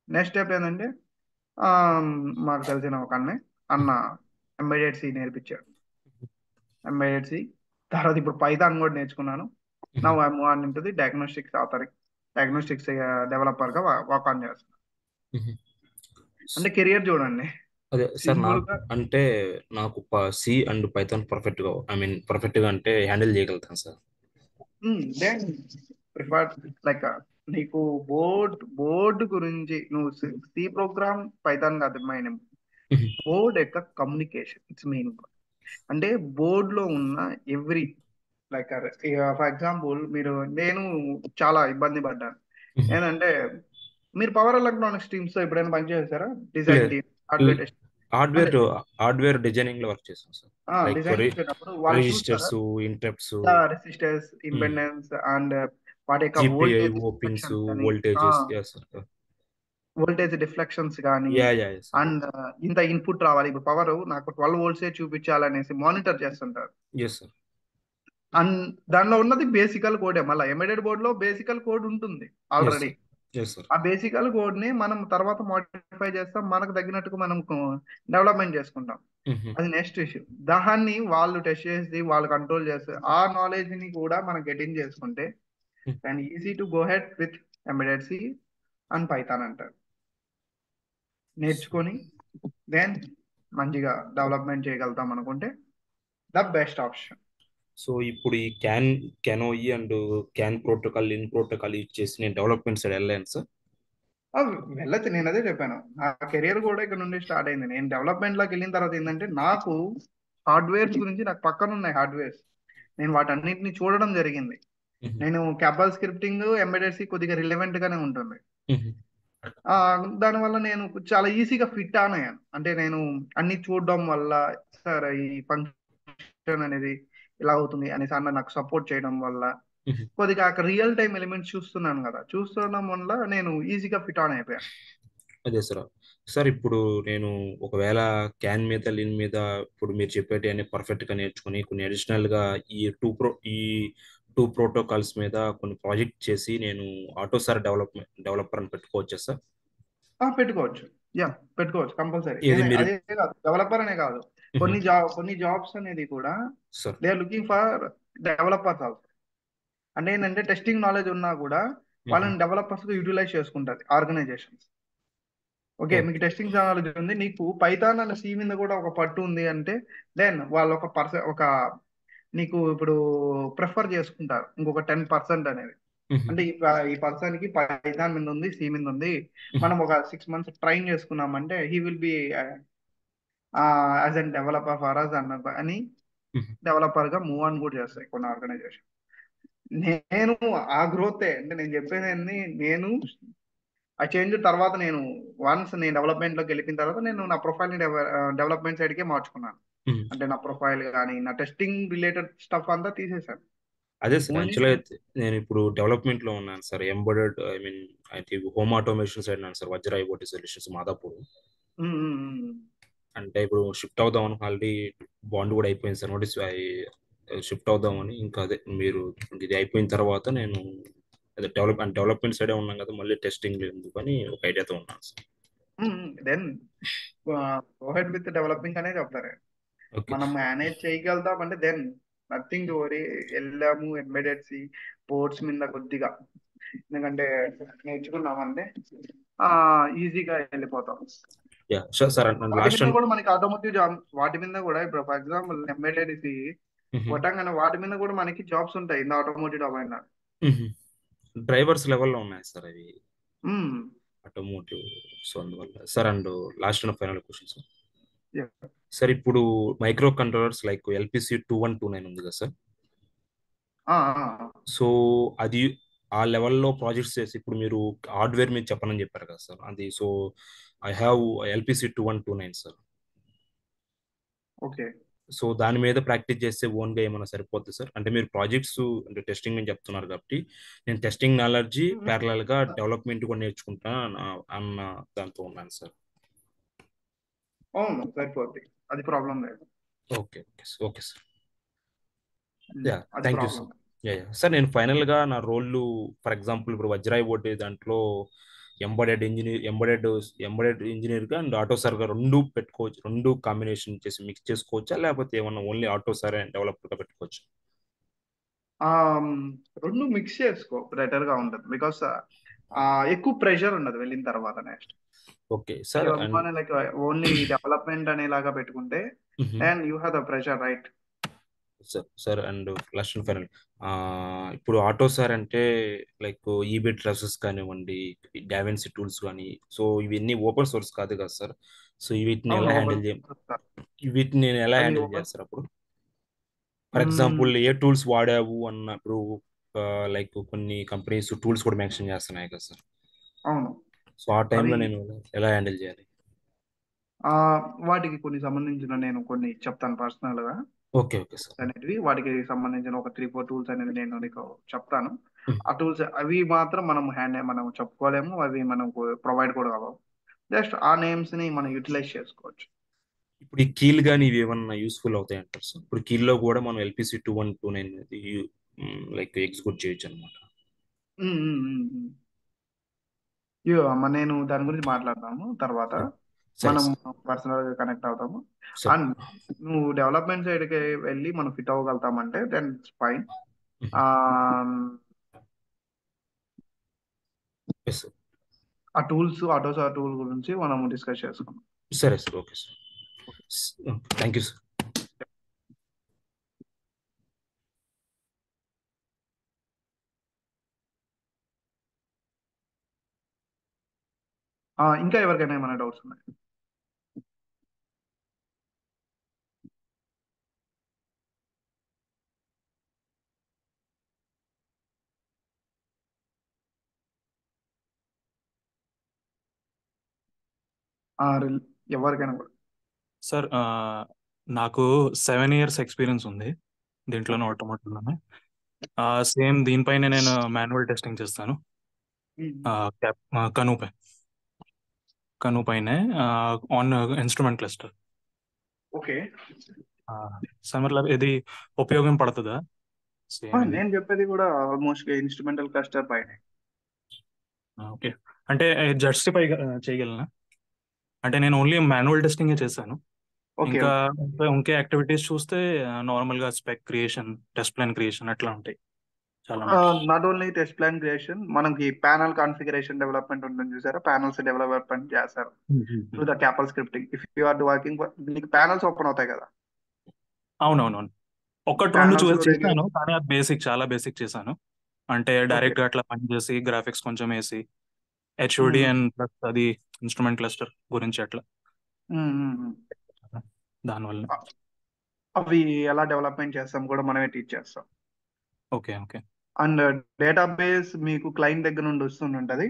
నెక్స్ట్ స్టెప్ ఏంటంటే మాకు తెలిసిన ఒక అన్న ఎంబెడెడ్ సి నేర్పించాడు. ఎంబెడెడ్ సి తర్వాత ఇప్పుడు పైథాన్ కూడా నేర్చుకున్నాను. నా మూవ్ ఉంటుంది డయాగ్నోస్టిక్స్ ఆథర్, డయాగ్నోస్టిక్స్ డెవలపర్ గా వర్క్ ఆన్ చేస్తున్నాను. అంటే కెరియర్ చూడండి. అదే సార్, సింపుల్ గా అంటే నాకు సి అండ్ పైథాన్ పర్ఫెక్ట్ గా పర్ఫెక్ట్ గా అంటే హ్యాండిల్ చేయగలుగుతాను సార్. దెన్ ప్రిఫర్ లైక్ నీకు బోర్డు గురించి నువ్వు సి ప్రోగ్రామ్ పైథాన్ కాదు మెయిన్. బోర్డ్ యొక్క కమ్యూనికేషన్ ఇట్స్ మెయిన్. అంటే బోర్డ్ లో ఉన్న ఎవ్రీ లైక్ ఫర్ ఎగ్జాంపుల్ నేను చాలా ఇబ్బంది పడ్డాను. ఏంటంటే మీరు పవర్ ఎలక్ట్రానిక్స్ టీమ్స్ తో ఎప్పుడైనా పనిచేసారా? Design team, hardware test, hardware designing లో వర్క్ చేస్తాం సార్. డిజైన్ చేసేటప్పుడు వాళ్ళు resistors, interrupts, resistors, impedance and వాటి యొక్క GPI, pins, voltages, voltage deflections కానీ అండ్ ఇంత ఇన్పుట్ రావాలి. ఇప్పుడు పవర్ నాకు 12 volts చూపించాలనేసి మానిటర్ చేస్తుంటారు. అండ్ దానిలో ఉన్నది బేసికల్ కోడే. మళ్ళీ ఎంబెడెడ్ బోర్డ్ లో బేసికల్ కోడ్ ఉంటుంది ఆల్రెడీ. ఆ బేసికల్ కోడ్ ని మనం తర్వాత మోడిఫై చేస్తాం, మనకు తగ్గినట్టుగా మనం డెవలప్మెంట్ చేసుకుంటాం. అది నెక్స్ట్ ఇష్యూ. దాన్ని వాళ్ళు టెస్ట్ చేసి వాళ్ళు కంట్రోల్ చేస్తారు. ఆ నాలెడ్జ్ ని కూడా మనం గెటిన్ చేసుకుంటే and easy to go head with embedded C and Python అంటారు. నేర్చుకొని దెన్ మంచిగా డెవలప్మెంట్ చేయగలుగుతాం అనుకుంటే ద బెస్ట్ ఆప్షన్. సో ఇప్పుడు ఈ క్యానో and CAN protocol, LIN protocol use చేసి నేను డెవలప్మెంట్ సైడ్ వెళ్ళాను సార్. వెళ్ళచ్చు. నేను అదే చెప్పాను, నా కెరియర్ కూడా ఇక్కడ నుండి స్టార్ట్ అయింది. నేను డెవలప్మెంట్ లోకి వెళ్ళిన తర్వాత ఏంటంటే నాకు హార్డ్వేర్స్ గురించి నాకు పక్కన ఉన్నాయి హార్డ్వేర్స్, నేను వాటన్నిటిని చూడడం జరిగింది. నేను క్యాపల్ స్క్రిప్టింగ్ ఎంబెడెడ్ సి కొద్దిగా రిలవెంట్ గానే ఉంటుంది. దానివల్ల నేను చాలా ఈజీగా ఫిట్ అయ్యాను. అంటే నేను అన్ని చూడడం వల్ల సరే ఈ ఫంక్షన్ అనేది ఇలా అవుతుంది అనేసి అన్న నాకు సపోర్ట్ చేయడం వల్ల కొద్దిగా రియల్ టైం ఎలిమెంట్స్ చూస్తున్నాను కదా, చూస్తుండడం వల్ల నేను ఈజీగా ఫిట్ ఆన్ అయిపోయాను. అదే సార్ ఇప్పుడు నేను ఒకవేళ క్యాన్ మీద, లిన్ మీద ఇప్పుడు మీరు చెప్పేటి అన్ని పర్ఫెక్ట్ గా నేర్చుకుని కొన్ని అడిషనల్ గా ఈ టూ ప్రోటోకాల్స్ మీద కొన్ని ప్రాజెక్ట్ చేసి నేను ఆటోసార్ డెవలపర్ అని పెట్టుకోవచ్చా సార్? పెట్టుకోవచ్చు. పెట్టుకోవచ్చు కంపల్సరీ. మీరు అదే కాదు, డెవలపర్ అనే కాదు, కొన్ని జాబ్స్ అనేది కూడా they are looking for developers also. అంటే ఏంటంటే టెస్టింగ్ నాలెడ్జ్ ఉన్నా కూడా వాళ్ళని డెవలపర్స్ గా యూటిలైజ్ చేసుకుంటారు ఆర్గనైజేషన్స్. Okay, okay. మీకు టెస్టింగ్ నాలెడ్జ్ ఉంది, నీకు పైథాన్ అనే సి మీద కూడా ఒక పట్టు ఉంది అంటే దెన్ వాళ్ళు ఒక నీకు ఇప్పుడు ప్రిఫర్ చేసుకుంటారు ఇంకొక 10% అనేది. మ్మ్. అంటే ఈ పర్సన్ కి పైథాన్ మీద ఉంది, సి మీద ఉంది, మ్మ్. మనం ఒక 6 months ట్రైన్ చేసుకున్నామంటే he will be as an developer for us అని మ్మ్. డెవలపర్ గా మూవ్ ఆన్ కూడా చేస్తాయి కొన్ని ఆర్గనైజేషన్. నేను ఆ గ్రోతే అంటే నేను చెప్పేది ఏంది, నేను ఆ చేంజ్ తర్వాత నేను డెవలప్మెంట్ లోకి వెళ్ళిన తర్వాత నేను నా ప్రొఫైల్ ని డెవలప్మెంట్ సైడ్ కే మార్చుకున్నాను. మ్మ్. అంటే నా ప్రొఫైల్ కానీ నా టెస్టింగ్ రిలేటెడ్ స్టఫ్ అంతా తీసేశాను. అదే సార్, ఓన్లీ యాక్చువల్గా అయితే నేను ఇప్పుడు డెవలప్మెంట్ లో ఉన్నాను సార్. ఎంబెడెడ్ ఐ మీన్ అయితే హోమ్ ఆటోమేషన్ సైడ్ ఉన్నాను సార్, వజ్ర ఐఓటీ సొల్యూషన్స్ మాదాపూర్. అంటే ఇప్పుడు షిఫ్ట్ అవుదామని ఆల్రెడీ బాండ్ కూడా అయిపోయింది సార్, నోటీస్ షిఫ్ట్ అవుదామని. ఇంకా అదే మీరు ఇది అయిపోయిన తర్వాత నేను అదే డెవలప్మెంట్ సైడే ఉన్నాం కదా, మళ్ళీ టెస్టింగ్ ఎందుకు అని ఒక ఐడియాతో ఉన్నాను sir. Then head with developing అనే చెప్తారు. ఓకే. మనం మేనేజ్ చేయగలుగుతాం అంటే దెన్ నథింగ్ టు వరీ. వెళ్ళాము ఎంబెడెడ్ సి బోర్డ్స్ మీద కొద్దిగా, ఎందుకంటే నేర్చుకున్నామంటే ఈజీగా వెళ్ళిపోతాం. Yeah sure sir. వాటి లాస్ట్ మీద కూడా మనకి ఆటోమోటివ్ జాబ్, వాటి మీద కూడా ఇప్పుడు ఫర్ ఎగ్జాంపుల్ ఎంబెడెడ్ సి కొట్టంగానే వాటి మీద కూడా మనకి జాబ్స్ ఉంటాయి ఇన్ ఆటోమోటివ్ డొమైన్. డ్రైవర్స్ లెవెల్లో ఉన్నాయి సార్ అవి ఆటోమోటివ్. సో అందువల్ల sir. And last and final question sir. Sir ఇప్పుడు మైక్రో కంట్రోలర్స్ లైక్ ఎల్పిసి 2129 ఉంది కదా సార్. సో అది ఆ లెవెల్లో ప్రాజెక్ట్స్ చేసి ఇప్పుడు మీరు హార్డ్వేర్ మీద చెప్పనని చెప్పారు కదా సార్, అది so I have LPC 2129 sir. Okay, so దాని మీద ప్రాక్టీస్ చేస్తే ఓన్గా ఏమైనా సరిపోతుంది సార్? అంటే మీరు ప్రాజెక్ట్స్ అంటే టెస్టింగ్ మీద చెప్తున్నారు కాబట్టి నేను టెస్టింగ్ నాలెడ్జి ప్యారలల్గా డెవలప్మెంట్ కూడా నేర్చుకుంటా అన్న దాంతో ఉన్నాను సార్. అవును సరిపోద్ది, అది ప్రాబ్లం లేదు. Okay okay sir. యా అది thank you problem. Sir. Yeah sir, నేను ఫైనల్గా నా రోల్ ఫర్ ఎగ్జాంపుల్ ఇప్పుడు వజ్రాయి ఓటే దాంట్లో ఎంబెడెడ్ ఇంజనీర్గా అండ్ ఆటో సార్గా రెండు పెట్టుకోవచ్చు, రెండు కాంబినేషన్ చేసి మిక్స్ చేసుకోవచ్చా, లేకపోతే ఏమన్నా ఓన్లీ ఆటో సార్ అండ్ డెవలపర్గా పెట్టుకోవచ్చు? రెండు మిక్స్ చేసుకో బెటర్ గా ఉంటుంది, బికాస్ ఎక్కువ ప్రెషర్ ఉండదు వెళ్ళిన తర్వాత next. Okay sir. And like only development అనేలాగా పెట్టుకుంటే and you have the pressure right. Sir and last and final, ఇప్పుడు ఆటో సార్ అంటే లైక్ ఈబిట్ ట్రసెస్ కానివ్వండి, డావెన్సీ టూల్స్ కానీ, సో ఇవన్నీ ఓపెన్ సోర్స్ కాదు కదా సార్. సో వీటిని ఎలా హ్యాండిల్ వీటిని నేను ఎలా హ్యాండిల్ చేస్తారు అప్పుడు? ఫర్ ఎగ్జాంపుల్ ఏ టూల్స్ వాడావు అన్నప్పుడు లైక్ కొన్ని కంపెనీస్ టూల్స్ కూడా మెన్షన్ చేస్తున్నాయి కదా సార్. అవును. సో ఆ టైంలో నేను ఎలా హ్యాండిల్ చేయాలి? వాటికి కొన్ని సంబంధించిన నేను కొన్ని చెప్తాను పర్సనల్ గా. Okay sir. అనేటివి వాటికి సంబంధించిన ఒక 3-4 టూల్స్ అనేది నేను నీకు చెప్తాను. ఆ టూల్స్ అవి మాత్రం మనం చెప్పుకోలేము, అవి మనకు ప్రొవైడ్ కూడా కావు. జస్ట్ ఆ నేమ్స్ ని మనం యూటిలైజ్ చేసుకోవచ్చు. ఇప్పుడు ఈ కీలు కానీ ఇవి ఏమన్నా యూస్ఫుల్ అవుతాయి అంటారు సార్? ఇప్పుడు కీల్లో కూడా మనం ఎల్పిసి 2129 లైక్ ఎగ్జిక్యూట్ చేయొచ్చు అనమాట. నేను దాని గురించి మాట్లాడతాను తర్వాత, మనం పర్సనల్ గా కనెక్ట్ అవుతాము. అండ్ నువ్వు డెవలప్మెంట్ సైడ్ కి వెళ్ళి మనం ఫిట్ అవ్వగలుగుతామంటే దెన్ ఫైన్. ఆ టూల్స్ ఆటోస్ ఆ టూల్ గురించి మనం డిస్కస్ చేసుకుందాం. సరే sir. Okay sir. Thank you sir. ఇంకా ఎవరికైనా ఏమైనా డౌట్స్ ఉన్నాయి? ఎవరికైనా కూడా. సార్ నాకు 7 years ఎక్స్పీరియన్స్ ఉంది దీంట్లోనే, ఆటోమోటివ్లోనే. సేమ్ దీనిపైన నేను మాన్యువల్ టెస్టింగ్ చేస్తాను కను పైనే on instrument cluster. Okay sir మతలబ్ ఇది ఉపయోగం పడుతుందా? నేను చెప్పేది కూడా ఆల్మోస్ట్ ఇన్స్ట్రుమెంటల్ క్లస్టర్ పైన. ఓకే, అంటే జస్టిఫై చేయగలనా? అంటే నేను ఓన్లీ మాన్యువల్ టెస్టింగ్ చేశాను. ఇంకా ఇంకే యాక్టివిటీస్ చూస్తే నార్మల్ గా spec creation, test plan creation అట్లా ఉంటాయి. చాలా మటుకి. Not only test plan creation, మనకి ప్యానల్ కాన్ఫిగరేషన్ డెవలప్మెంట్ ఉంటుంది చూసారా, ప్యానల్స్ డెవలప్మెంట్ చేస్తారు through the CAPL scripting. If you are working, మీకు ప్యానల్స్ ఓపెన్ అవుతాయి కదా, అవునవునవును. ఒకటి రెండు ప్యానల్స్ లో దగ్గర. చేశాను, కానీ అది బేసిక్, చాలా బేసిక్ చేశాను. అంటే ఓకే. డైరెక్ట్ గా అట్లా పని చేసి గ్రాఫిక్స్ కొంచెం వేసి హెచ్ఓడి అండ్ ప్లస్ అది ఇన్స్ట్రుమెంట్ క్లస్టర్ గురించి అట్లా దానివల్ల. అవి ఎలా డెవలప్మెంట్ చేస్తాం కూడా మనమే టీచ్ చేస్తాం. Okay okay. అండ్ డేటాబేస్ మీకు క్లయింట్ దగ్గర నుండి వస్తుంటుంది,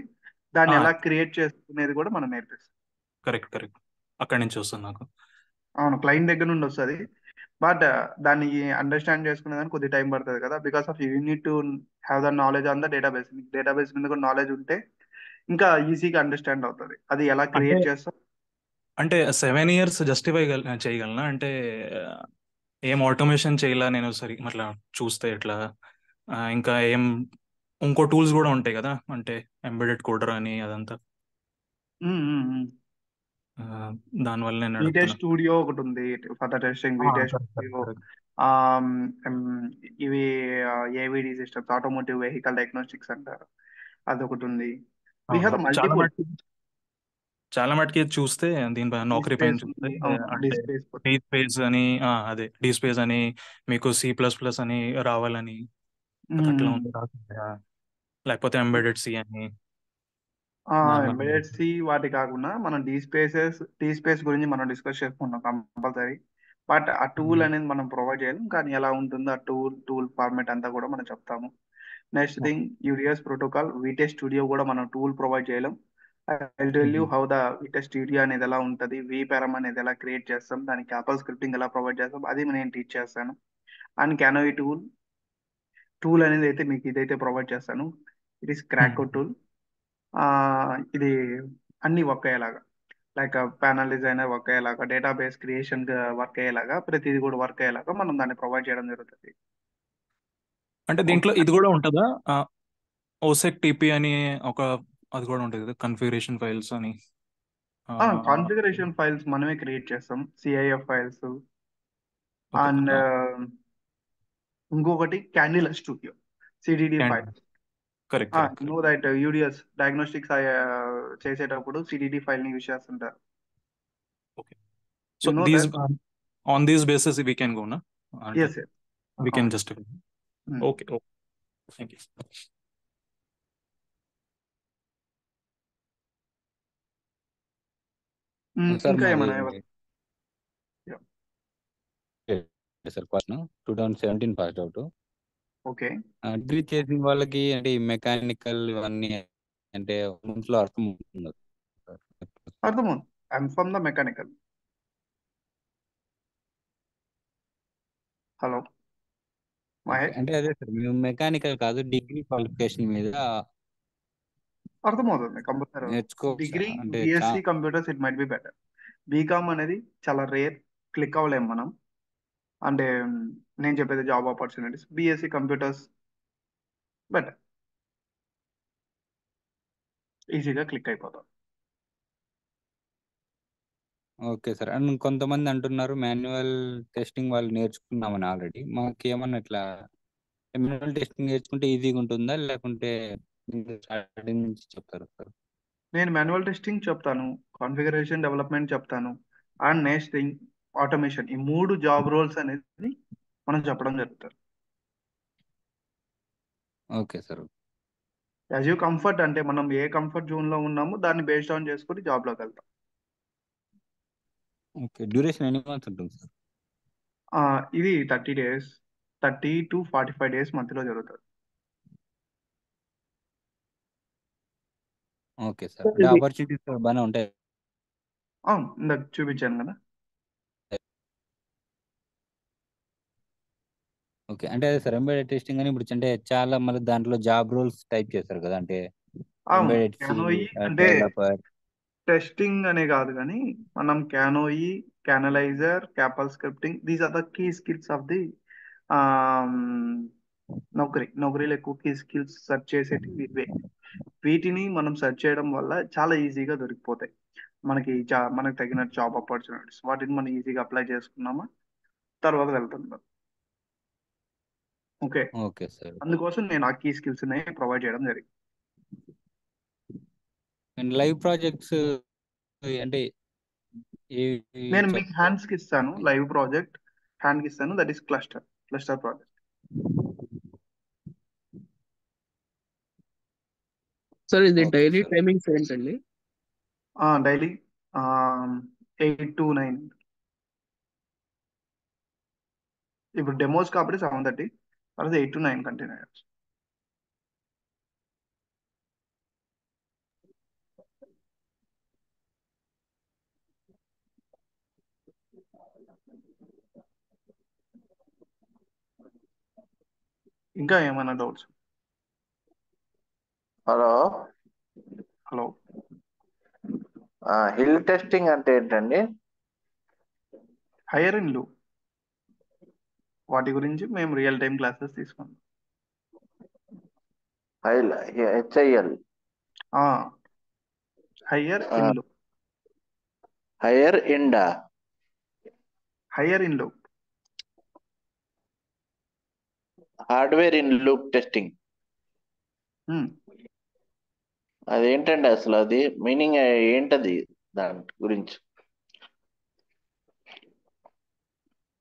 దాన్ని ఎలా క్రియేట్ చేసుకునేది కూడా మనం నేర్పిస్తాం. కరెక్ట్ కరెక్ట్, అక్కడి నుంచి వస్తుంది నాకు. అవును, క్లయింట్ దగ్గర నుండి వస్తుంది, బట్ దాన్ని అండర్స్టాండ్ చేసుకునేదానికి కొద్ది టైం పడుతుంది కదా, because of you need to have the knowledge on the database. Database మీద కూడా నాలెడ్జ్ ఉంటే ఇంకా ఈజీగా అండర్స్టాండ్ అవుతుంది అది ఎలా అంటే క్రియేట్ చేస్తాం. అంటే 7 years జస్టిఫై చేయగలనా? అంటే ఏం ఆటోమేషన్ చేయాల నేను సరి అట్లా చూస్తే ఎట్లా, ఇంకా ఏం ఇంకో టూల్స్ కూడా ఉంటాయి కదా, అంటే ఎంబెడెడ్ కోడర్ అని అదంతా, ఆ, దానివల్ల నేను వీటెస్ట్ అడుగుతున్నా. స్టూడియో ఒకటి ఉంది for the testing, vTest correct studio. Correct. ఇవి AVD systems, automotive vehicle diagnostics అంటారు, అదొకటి ఉంది. వీ హ్యావ్ చాలా మల్టిపుల్. మటుకి చాలా మటుకి చూస్తే దీనిపైన నౌకరీ పైన స్పేస్ చూస్తే ఉంది, అవును, అంటే స్పేస్. డీ స్పేస్ అని, అదే డీ స్పేస్ అని, మీకు C++ అని రావాలని అట్లా ఉంది రాకుండా, లేకపోతే ఎంబెడెడ్ సి అని దానివల్ల. ఎంబెడెడ్ సి వాటి కాకుండా మనం టీ స్పేస్ గురించి మనం డిస్కస్ చేసుకున్నాం కంపల్సరీ. బట్ ఆ టూల్ అనేది మనం ప్రొవైడ్ చేయలేం, కానీ ఎలా ఉంటుందో ఆ టూల్ ఫార్మేట్ అంతా కూడా మనం చెప్తాము. Next thing, UDS protocol, vTest studio కూడా మనం టూల్ ప్రొవైడ్ చేయలేం. I tell you how the vTest studio అనేది ఎలా ఉంటుంది, వీపారం అనేది ఎలా క్రియేట్ చేస్తాం, దానికి క్యాపల్ స్క్రిప్టింగ్ ఎలా ప్రొవైడ్ చేస్తాం, అది నేను టీచ్ చేస్తాను. అండ్ క్యానోయి టూల్ అనేది అయితే మీకు ఇదైతే ప్రొవైడ్ చేస్తాను. It is Krakow tool. ఇది అన్ని వర్క్ అయ్యేలాగా, లైక్ ప్యానల్ డిజైనర్ వర్క్ అయ్యేలాగా, డేటాబేస్ క్రియేషన్ వర్క్ అయ్యేలాగా, ప్రతిదీ కూడా వర్క్ అయ్యేలాగా మనం దాన్ని ప్రొవైడ్ చేయడం జరుగుతుంది. అంటే దీంట్లో ఇది కూడా ఉంటుందా, ఓసెక్ టిపి అని ఒక, అది కూడా ఉంటుంది కదా, కన్ఫిగరేషన్ ఫైల్స్ అని. కాన్ఫిగరేషన్ ఫైల్స్ మనమే క్రియేట్ చేస్తాం, సిఐఎఫ్ ఫైల్స్. అండ్ ఇంకొకటి candle studio, CDD files. Correct correct. No that UDS diagnostics చేసేటప్పుడు సిడిడి ఫైల్ ని యూజ్ చేస్తుంటారు. Okay. So You know these that? On these basis we can go నా, అంటే Yes, yes. We can అవును. Justify. Hmm. Okay okay, thank you. Sir ఇంకా మాది ఏమైనా sir question 2017 pass out. Okay. Degree చేసిన వాళ్ళకి అంటే ఈ మెకానికల్ ఇవన్నీ అంటే ఇంట్లో అర్థం అవుతుంది సార్? అర్థమవుతుంది. I'm from the mechanical. Hello okay, Mahesh, అంటే అదే సార్, మేము మెకానికల్ కాదు, డిగ్రీ క్వాలిఫికేషన్ మీద అర్థమవుతుంది కంపల్సరీ. నేర్చుకోవచ్చా? డిగ్రీ అంటే BSc computers it might be better. BCom అనేది చాలా రేర్, క్లిక్ అవ్వలేం మనం. అంటే నేను చెప్పేది job opportunities, BSc computers better, ఈజీగా క్లిక్ అయిపోతాం. Okay sir. అండ్ కొంతమంది అంటున్నారు మాన్యువల్ టెస్టింగ్ వాళ్ళు నేర్చుకున్నామని ఆల్రెడీ. మాకు ఏమన్నా ఇట్లా మాన్యువల్ టెస్టింగ్ నేర్చుకుంటే ఈజీగా ఉంటుందా, లేకుంటే స్టార్టింగ్ నుంచి చెప్తారు సార్? నేను మాన్యువల్ టెస్టింగ్ చెప్తాను, కాన్ఫిగరేషన్ డెవలప్మెంట్ చెప్తాను, అండ్ నెక్స్ట్ థింగ్ ఆటోమేషన్. ఈ 3 జాబ్ రోల్స్ అనేది మనం చెప్పడం జరుగుతుంది. Okay sir. As you comfort, అంటే మనం ఏ కంఫర్ట్ జోన్ లో ఉన్నామో దాన్ని బేస్డ్ ఆన్ చేసుకుని జాబ్ లోకి వెళ్తాం. ఓకే, డ్యూరేషన్ ఎన్ని మంత్స్ ఉంటుంది సార్? ఇది 30 days, 30 to 45 days మధ్యలో జరుగుతుంది. Okay sir. అంటే ఆపర్చునిటీస్ బాగానే ఉంటాయి. ఇందాక చూపించాను కదా. ఓకే, అంటే అదే సార్, ఎంబెడెడ్ టెస్టింగ్ అని ఇప్పుడు అంటే చాలా మళ్ళీ దాంట్లో జాబ్ రోల్స్ టైప్ చేస్తారు కదా, అంటే అవును, ఎంబెడెడ్ సి క్యానోయి అంటే డెవలపర్. టెస్టింగ్ అనే కాదు, కానీ మనం CANoe, CANalyzer, CAPL scripting, these are the key skills of the నౌకరీలో ఎక్కువ కీ స్కిల్స్ సెర్చ్ చేసేటి ఇవే. వీటిని మనం సెర్చ్ చేయడం వల్ల చాలా ఈజీగా దొరికిపోతాయి మనకి తగిన జాబ్ ఆపర్చునిటీస్. వాటిని మనం ఈజీగా అప్లై చేసుకున్నామా తర్వాత వెళ్తున్నాం. Okay, okay sir. అందుకోసం నేను ఆ కీ స్కిల్స్ ప్రొవైడ్ చేయడం జరిగింది. అండ్ లైవ్ ప్రాజెక్ట్స్ అంటే ఏవి నేను మీకు చెప్తారు? హ్యాండ్స్కి ఇస్తాను, లైవ్ ప్రాజెక్ట్ హ్యాండ్కి ఇస్తాను, that is cluster project. Sir ఇది ఓకే డైలీ సార్. టైమింగ్స్ ఏంటండి? Daily 8 to 9. ఇప్పుడు డెమోస్ కాబట్టి 7:30, తర్వాత 8 to 9 కంటిన్యూ అయ్యచ్చు. ఇంకా ఏమైనా doubts? Hello, hello, HIL testing అంటే ఏంటండి? హైయర్ ఇన్లు వాటి గురించి మేము రియల్ టైం క్లాసెస్ తీసుకున్నాం. HIL హైయర్ ఇన్లు, హైయర్ ఇండా హైయర్ ఇన్లు హార్డ్వేర్ ఇన్ లూప్ టెస్టింగ్. అదేంటండి అసలు? అది మీనింగ్ ఏంటది దాని గురించి?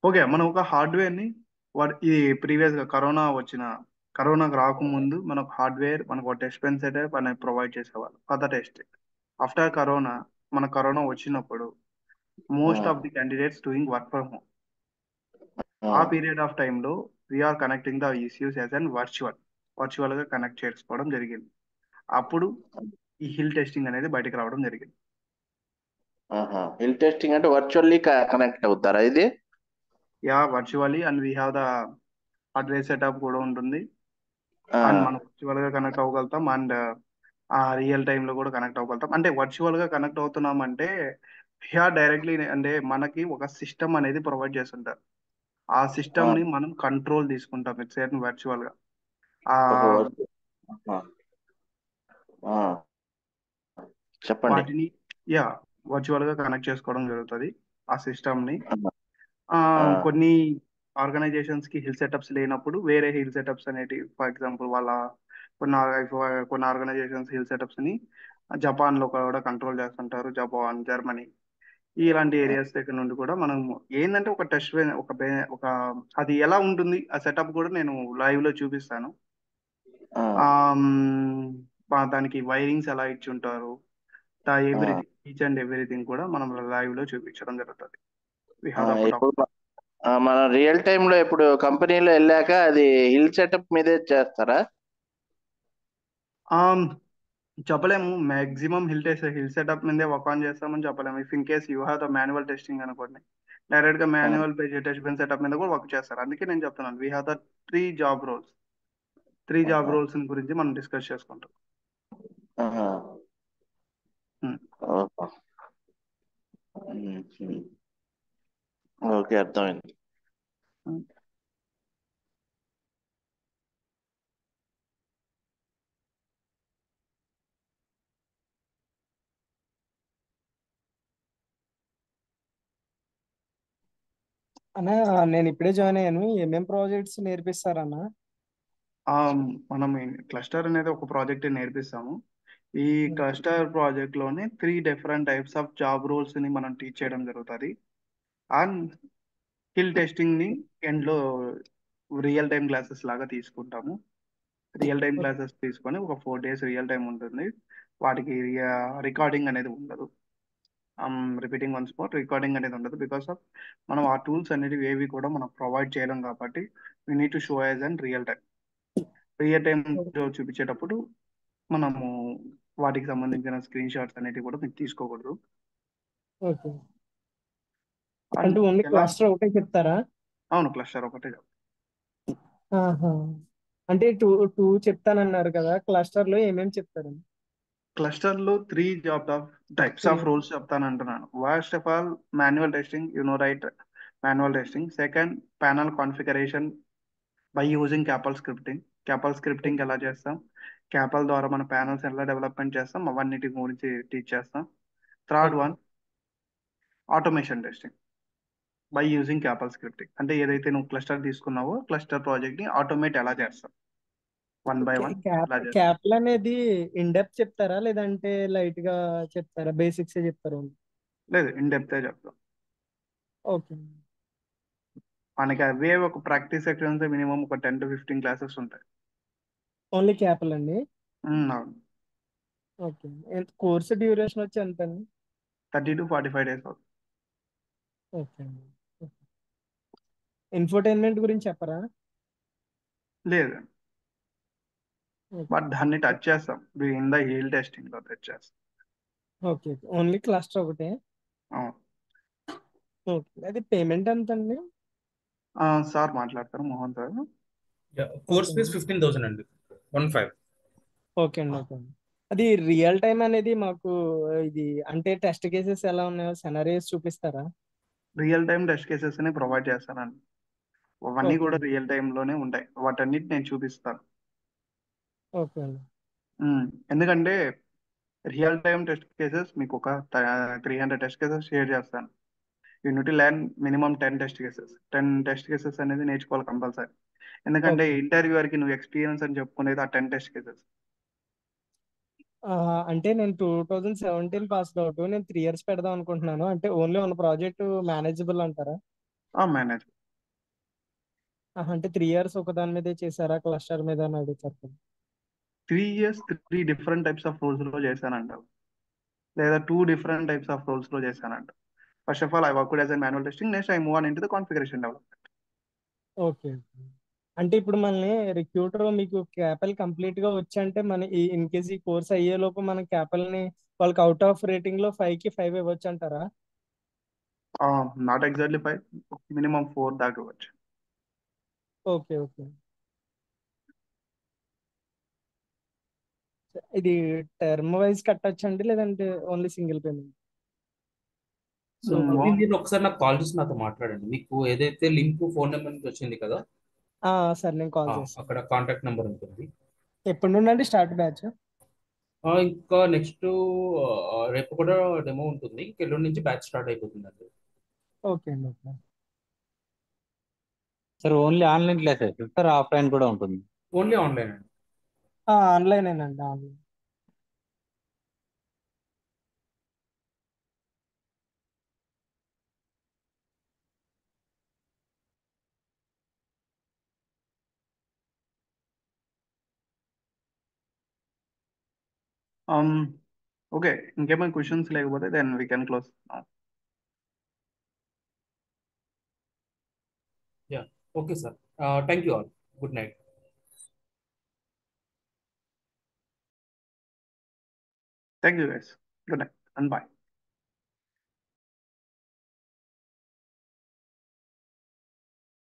ఓకే, మనం ఒక హార్డ్వేర్ని ఇది ప్రీవియస్గా కరోనాకు రాకముందు మనకు హార్డ్వేర్, మనకు టెస్ట్ పెన్ సెటప్ అనేది ప్రొవైడ్ చేసేవాళ్ళు for the testing. After corona, మన కరోనా వచ్చినప్పుడు most of the candidates doing work from home. ఆ పీరియడ్ ఆఫ్ టైంలో we are connecting the issues as an వర్చువల్గా కనెక్ట్ చేసుకోవడం జరిగింది. అప్పుడు ఈ హిల్ టెస్టింగ్ అనేది బయటకు రావడం జరిగింది. హిల్ టెస్టింగ్ అంటే వర్చువల్లీ కనెక్ట్ అవుతారా ఇది? Yeah, virtually, and we have the hardware setup కూడా ఉంటుంది. అండ్ మనం వర్చువల్ గా కనెక్ట్ అవ్వగలుగుతాం, అండ్ రియల్ టైమ్ లో కూడా కనెక్ట్ అవ్వగలుగుతాం. అంటే వర్చువల్ గా కనెక్ట్ అవుతున్నాం అంటే డైరెక్ట్లీ అంటే మనకి ఒక సిస్టమ్ అనేది ప్రొవైడ్ చేస్తుంటారు. ఆ సిస్టమ్ ని మనం కంట్రోల్ తీసుకుంటాం ఇట్స్ వర్చువల్ గా. ఓహో, ఆ చెప్పండి. వాటిని వర్చువల్ గా కనెక్ట్ చేసుకోవడం జరుగుతుంది ఆ సిస్టమ్ ని. కొన్ని ఆర్గనైజేషన్స్ కి హిల్ సెటప్స్ లేనప్పుడు వేరే హిల్ సెటప్స్ అనేటివి, ఫర్ ఎగ్జాంపుల్ కొన్ని ఆర్గనైజేషన్స్ హిల్ సెటప్స్ ని జపాన్ లో కూడా కంట్రోల్ చేస్తుంటారు, జపాన్, జర్మనీ ఇలాంటి ఏరియాస్ దగ్గర నుండి కూడా మనం ఏంటంటే ఒక టెస్ట్ ఒక అది ఎలా ఉంటుంది ఆ సెటప్ కూడా నేను లైవ్ లో చూపిస్తాను. దానికి వైరింగ్స్ ఎలా ఇచ్చి ఉంటారు, ఎవ్రీథింగ్, ఈచ్ అండ్ ఎవ్రీథింగ్ కూడా మనం లైవ్ లో చూపించడం జరుగుతుంది. వి హ్యావ్ ద ఇప్పుడు మనం రియల్ టైమ్ లో ఇప్పుడు కంపెనీలో వెళ్ళాక అది హిల్ సెటప్ మీదే చేస్తారా? చెప్పలేము, మాక్సిమం హిల్ సెటప్ మీదే వర్క్ ఆన్ చేస్తామని చెప్పలేము. If in case you have the manual testing అనుకోండి, డైరెక్ట్ గా మాన్యువల్ టెస్ట్ పెన్ సెటప్ మీద కూడా వర్క్ చేస్తారు. అందుకే నేను చెప్తున్నాను, we have the three job roles గురించి మనం డిస్కస్ చేసుకుంటాం. ఓకే, అర్థమైంది. అన్నా, నేను ఇప్పుడే జాయిన్ అయ్యాను. ఏమేం ప్రాజెక్ట్స్ నేర్పిస్తారన్నా? మనం క్లస్టర్ అనేది ఒక ప్రాజెక్ట్ నేర్పిస్తాము. ఈ క్లస్టర్ ప్రాజెక్ట్ లోనే 3 different types of job roles ని మనం టీచ్ చేయడం జరుగుతుంది. అండ్ హిల్ టెస్టింగ్ ని ఎండ్ లో రియల్ టైం క్లాసెస్ లాగా తీసుకుంటాము. రియల్ టైం క్లాసెస్ తీసుకొని ఒక 4 days రియల్ టైం ఉంటుంది. వాటికి రికార్డింగ్ అనేది ఉండదు. రిపీటింగ్ వన్స్ మోర్, రికార్డింగ్ అనేది ఉండదు బికాస్ ఆఫ్ మనం ఆ టూల్స్ అనేవి ఏవి కూడా మనం ప్రొవైడ్ చేయలేం కాబట్టి we need to show as and real time చూపించేటప్పుడు మనము వాటికి సంబంధించిన స్క్రీన్ షాట్స్ అనేటివి కూడా మీకు తీసుకోకూడదు. ఓకే, అంటే ఓన్లీ క్లస్టర్ ఒకటే చెప్తారా? అవును, క్లస్టర్ ఒకటే. ఆహా, అంటే టూ టూ చెప్తానన్నారు కదా, క్లస్టర్ లో ఏమేమి చెప్తారు? క్లస్టర్ లో 3 టైప్స్ ఆఫ్ రోల్స్ చెప్తానంటున్నాను. First of all manual testing, right, manual testing. Second, panel configuration by using CAPL scripting ఎలా చేస్తాం, క్యాపల్ ద్వారా మన ప్యానల్స్ ఎలా డెవలప్మెంట్ చేస్తాం, అవన్నిటి గురించి టీచ్ చేస్తాం. Third one, automation testing. By using CAPL scripting. అంటే ఏదైతే నువ్వు క్లస్టర్ తీసుకున్నావో క్లస్టర్ ప్రాజెక్ట్ ని ఆటోమేట్ ఎలా చేస్తావు, వన్ బై వన్ ఎలా చేస్తావు. క్యాప్లు అనేది ఇన్ డెప్త్ చెప్తారా లేదంటే లైట్ గా చెప్తారా, బేసిక్స్ చెప్తారా? లేదు, ఇన్ డెప్త్ చెప్తాం. ఓకే. మనకి అవే ఒక ప్రాక్టీస్ సెక్షన్స్ మినిమం ఒక 10 to 15 క్లాసెస్ ఉంటాయి. ఓన్లీ క్యాప్లు అండి? అవును. ఓకే. కోర్సు డ్యూరేషన్ వచ్చి ఎంత అండి? 30 to 45 days అవుతుంది. ఓకే అండి. ఇన్ఫోటైన్మెంట్ గురించి చెప్పరా? లేదు, ఓకే. బట్ దాన్ని టచ్ చేస్తాం ఇన్ ద హీల్ టెస్టింగ్ లో టచ్ చేస్తాం. ఓకే. ఓన్లీ క్లస్టర్ ఒకటే? అవును. ఓకే. అది పేమెంట్ ఎంత అండి? సార్ మాట్లాడతారు, Mohan sir. Course okay fees అండి. 15,000 అండి, 15. ఓకే అండి. ఓకే అండి. అది రియల్ టైం అనేది మాకు ఇది అంటే టెస్ట్ కేసెస్ ఎలా ఉన్నాయో సెనరీస్ చూపిస్తారా? రియల్ టైమ్ టెస్ట్ కేసెస్ ని ప్రొవైడ్ చేస్తానండి. అవన్నీ ఓకే కూడా అండి. రియల్ టైమ్ లోనే ఉంటాయి, వాటన్నిటి నేను చూపిస్తాను. ఓకే అండి. ఎందుకంటే రియల్ టైమ్ టెస్ట్ కేసెస్ మీకు ఒక 300 టెస్ట్ కేసెస్ షేర్ చేస్తాను. యూనిటీ ల్యాన్ మినిమం 10 టెస్ట్ కేసెస్ అనేది నేర్చుకోవాలి కంపల్సరీ. ఎందుకంటే ఓకే. ఇంటర్వ్యూవర్కి నువ్వు ఎక్స్పీరియన్స్ అని చెప్పుకునేది ఆ 10 టెస్ట్ కేసెస్. అంటే నేను 2017 పాస్ అవుట్, నేను 3 ఇయర్స్ పెడదాం అనుకుంటున్నాను. అంటే ఓన్లీ వన్ ప్రాజెక్ట్ మేనేజబుల్ అంటారా? మేనేజ్ అంటే 3 ఇయర్స్ ఒక దాని మీదే చేశారా, క్లస్టర్ మీద అని అడుగుతారు కదా. 3 years 3 different types of roles లో చేశానంట, లేదా 2 different types of roles లో చేశానంట. First of all I worked as a manual testing, next I move on into the configuration development. Okay. అంటే ఇప్పుడు మనల్ని రిక్రూటర్ మీకు క్యాపల్ కంప్లీట్ గా వచ్చంటే మన ఇన్ కేస్ ఈ కోర్స్ అయ్యే లోపు మన క్యాపల్ ని వాళ్ళకి అవుట్ ఆఫ్ రేటింగ్ లో 5కి 5 ఇవ్వచ్చు అంటారా? నాట్ ఎగ్జాక్ట్లీ 5, మినిమం 4 దాకా ఇవ్వచ్చు. ఓకే. ఓకే. ఇది టర్మ్ వైజ్ కట్టొచ్చండి లేదంటే ఓన్లీ సింగిల్ పేమెంట్? సో మీరు ఒకసారి నాకు కాల్ చేసి నాతో మాట్లాడండి. మీకు ఏదైతే లింక్ ఫోన్ నెంబర్ నుంచి వచ్చింది కదా, సరే నేను కాల్ చేస్తాను. అక్కడ కాంటాక్ట్ నెంబర్ ఉంటుంది. ఎప్పటి నుండి అండి స్టార్ట్ బ్యాచ్? ఇంకా నెక్స్ట్ రేపు కూడా డెమో ఉంటుంది, ఎల్లుండి నుంచి బ్యాచ్ స్టార్ట్ అయిపోతుందండి. ఓకే అండి. Okay. Sir only online classes sir, offline కూడా ఉంటుంది? ఓన్లీ ఆన్లైన్ అండి. ఆన్లైనేనండి, ఆన్లైన్. ఓకే, ఇంకేమైనా క్వశ్చన్స్ లేకపోతే then we can close. Yeah, okay sir. Thank you all. Good night. Thank you guys, good night and bye.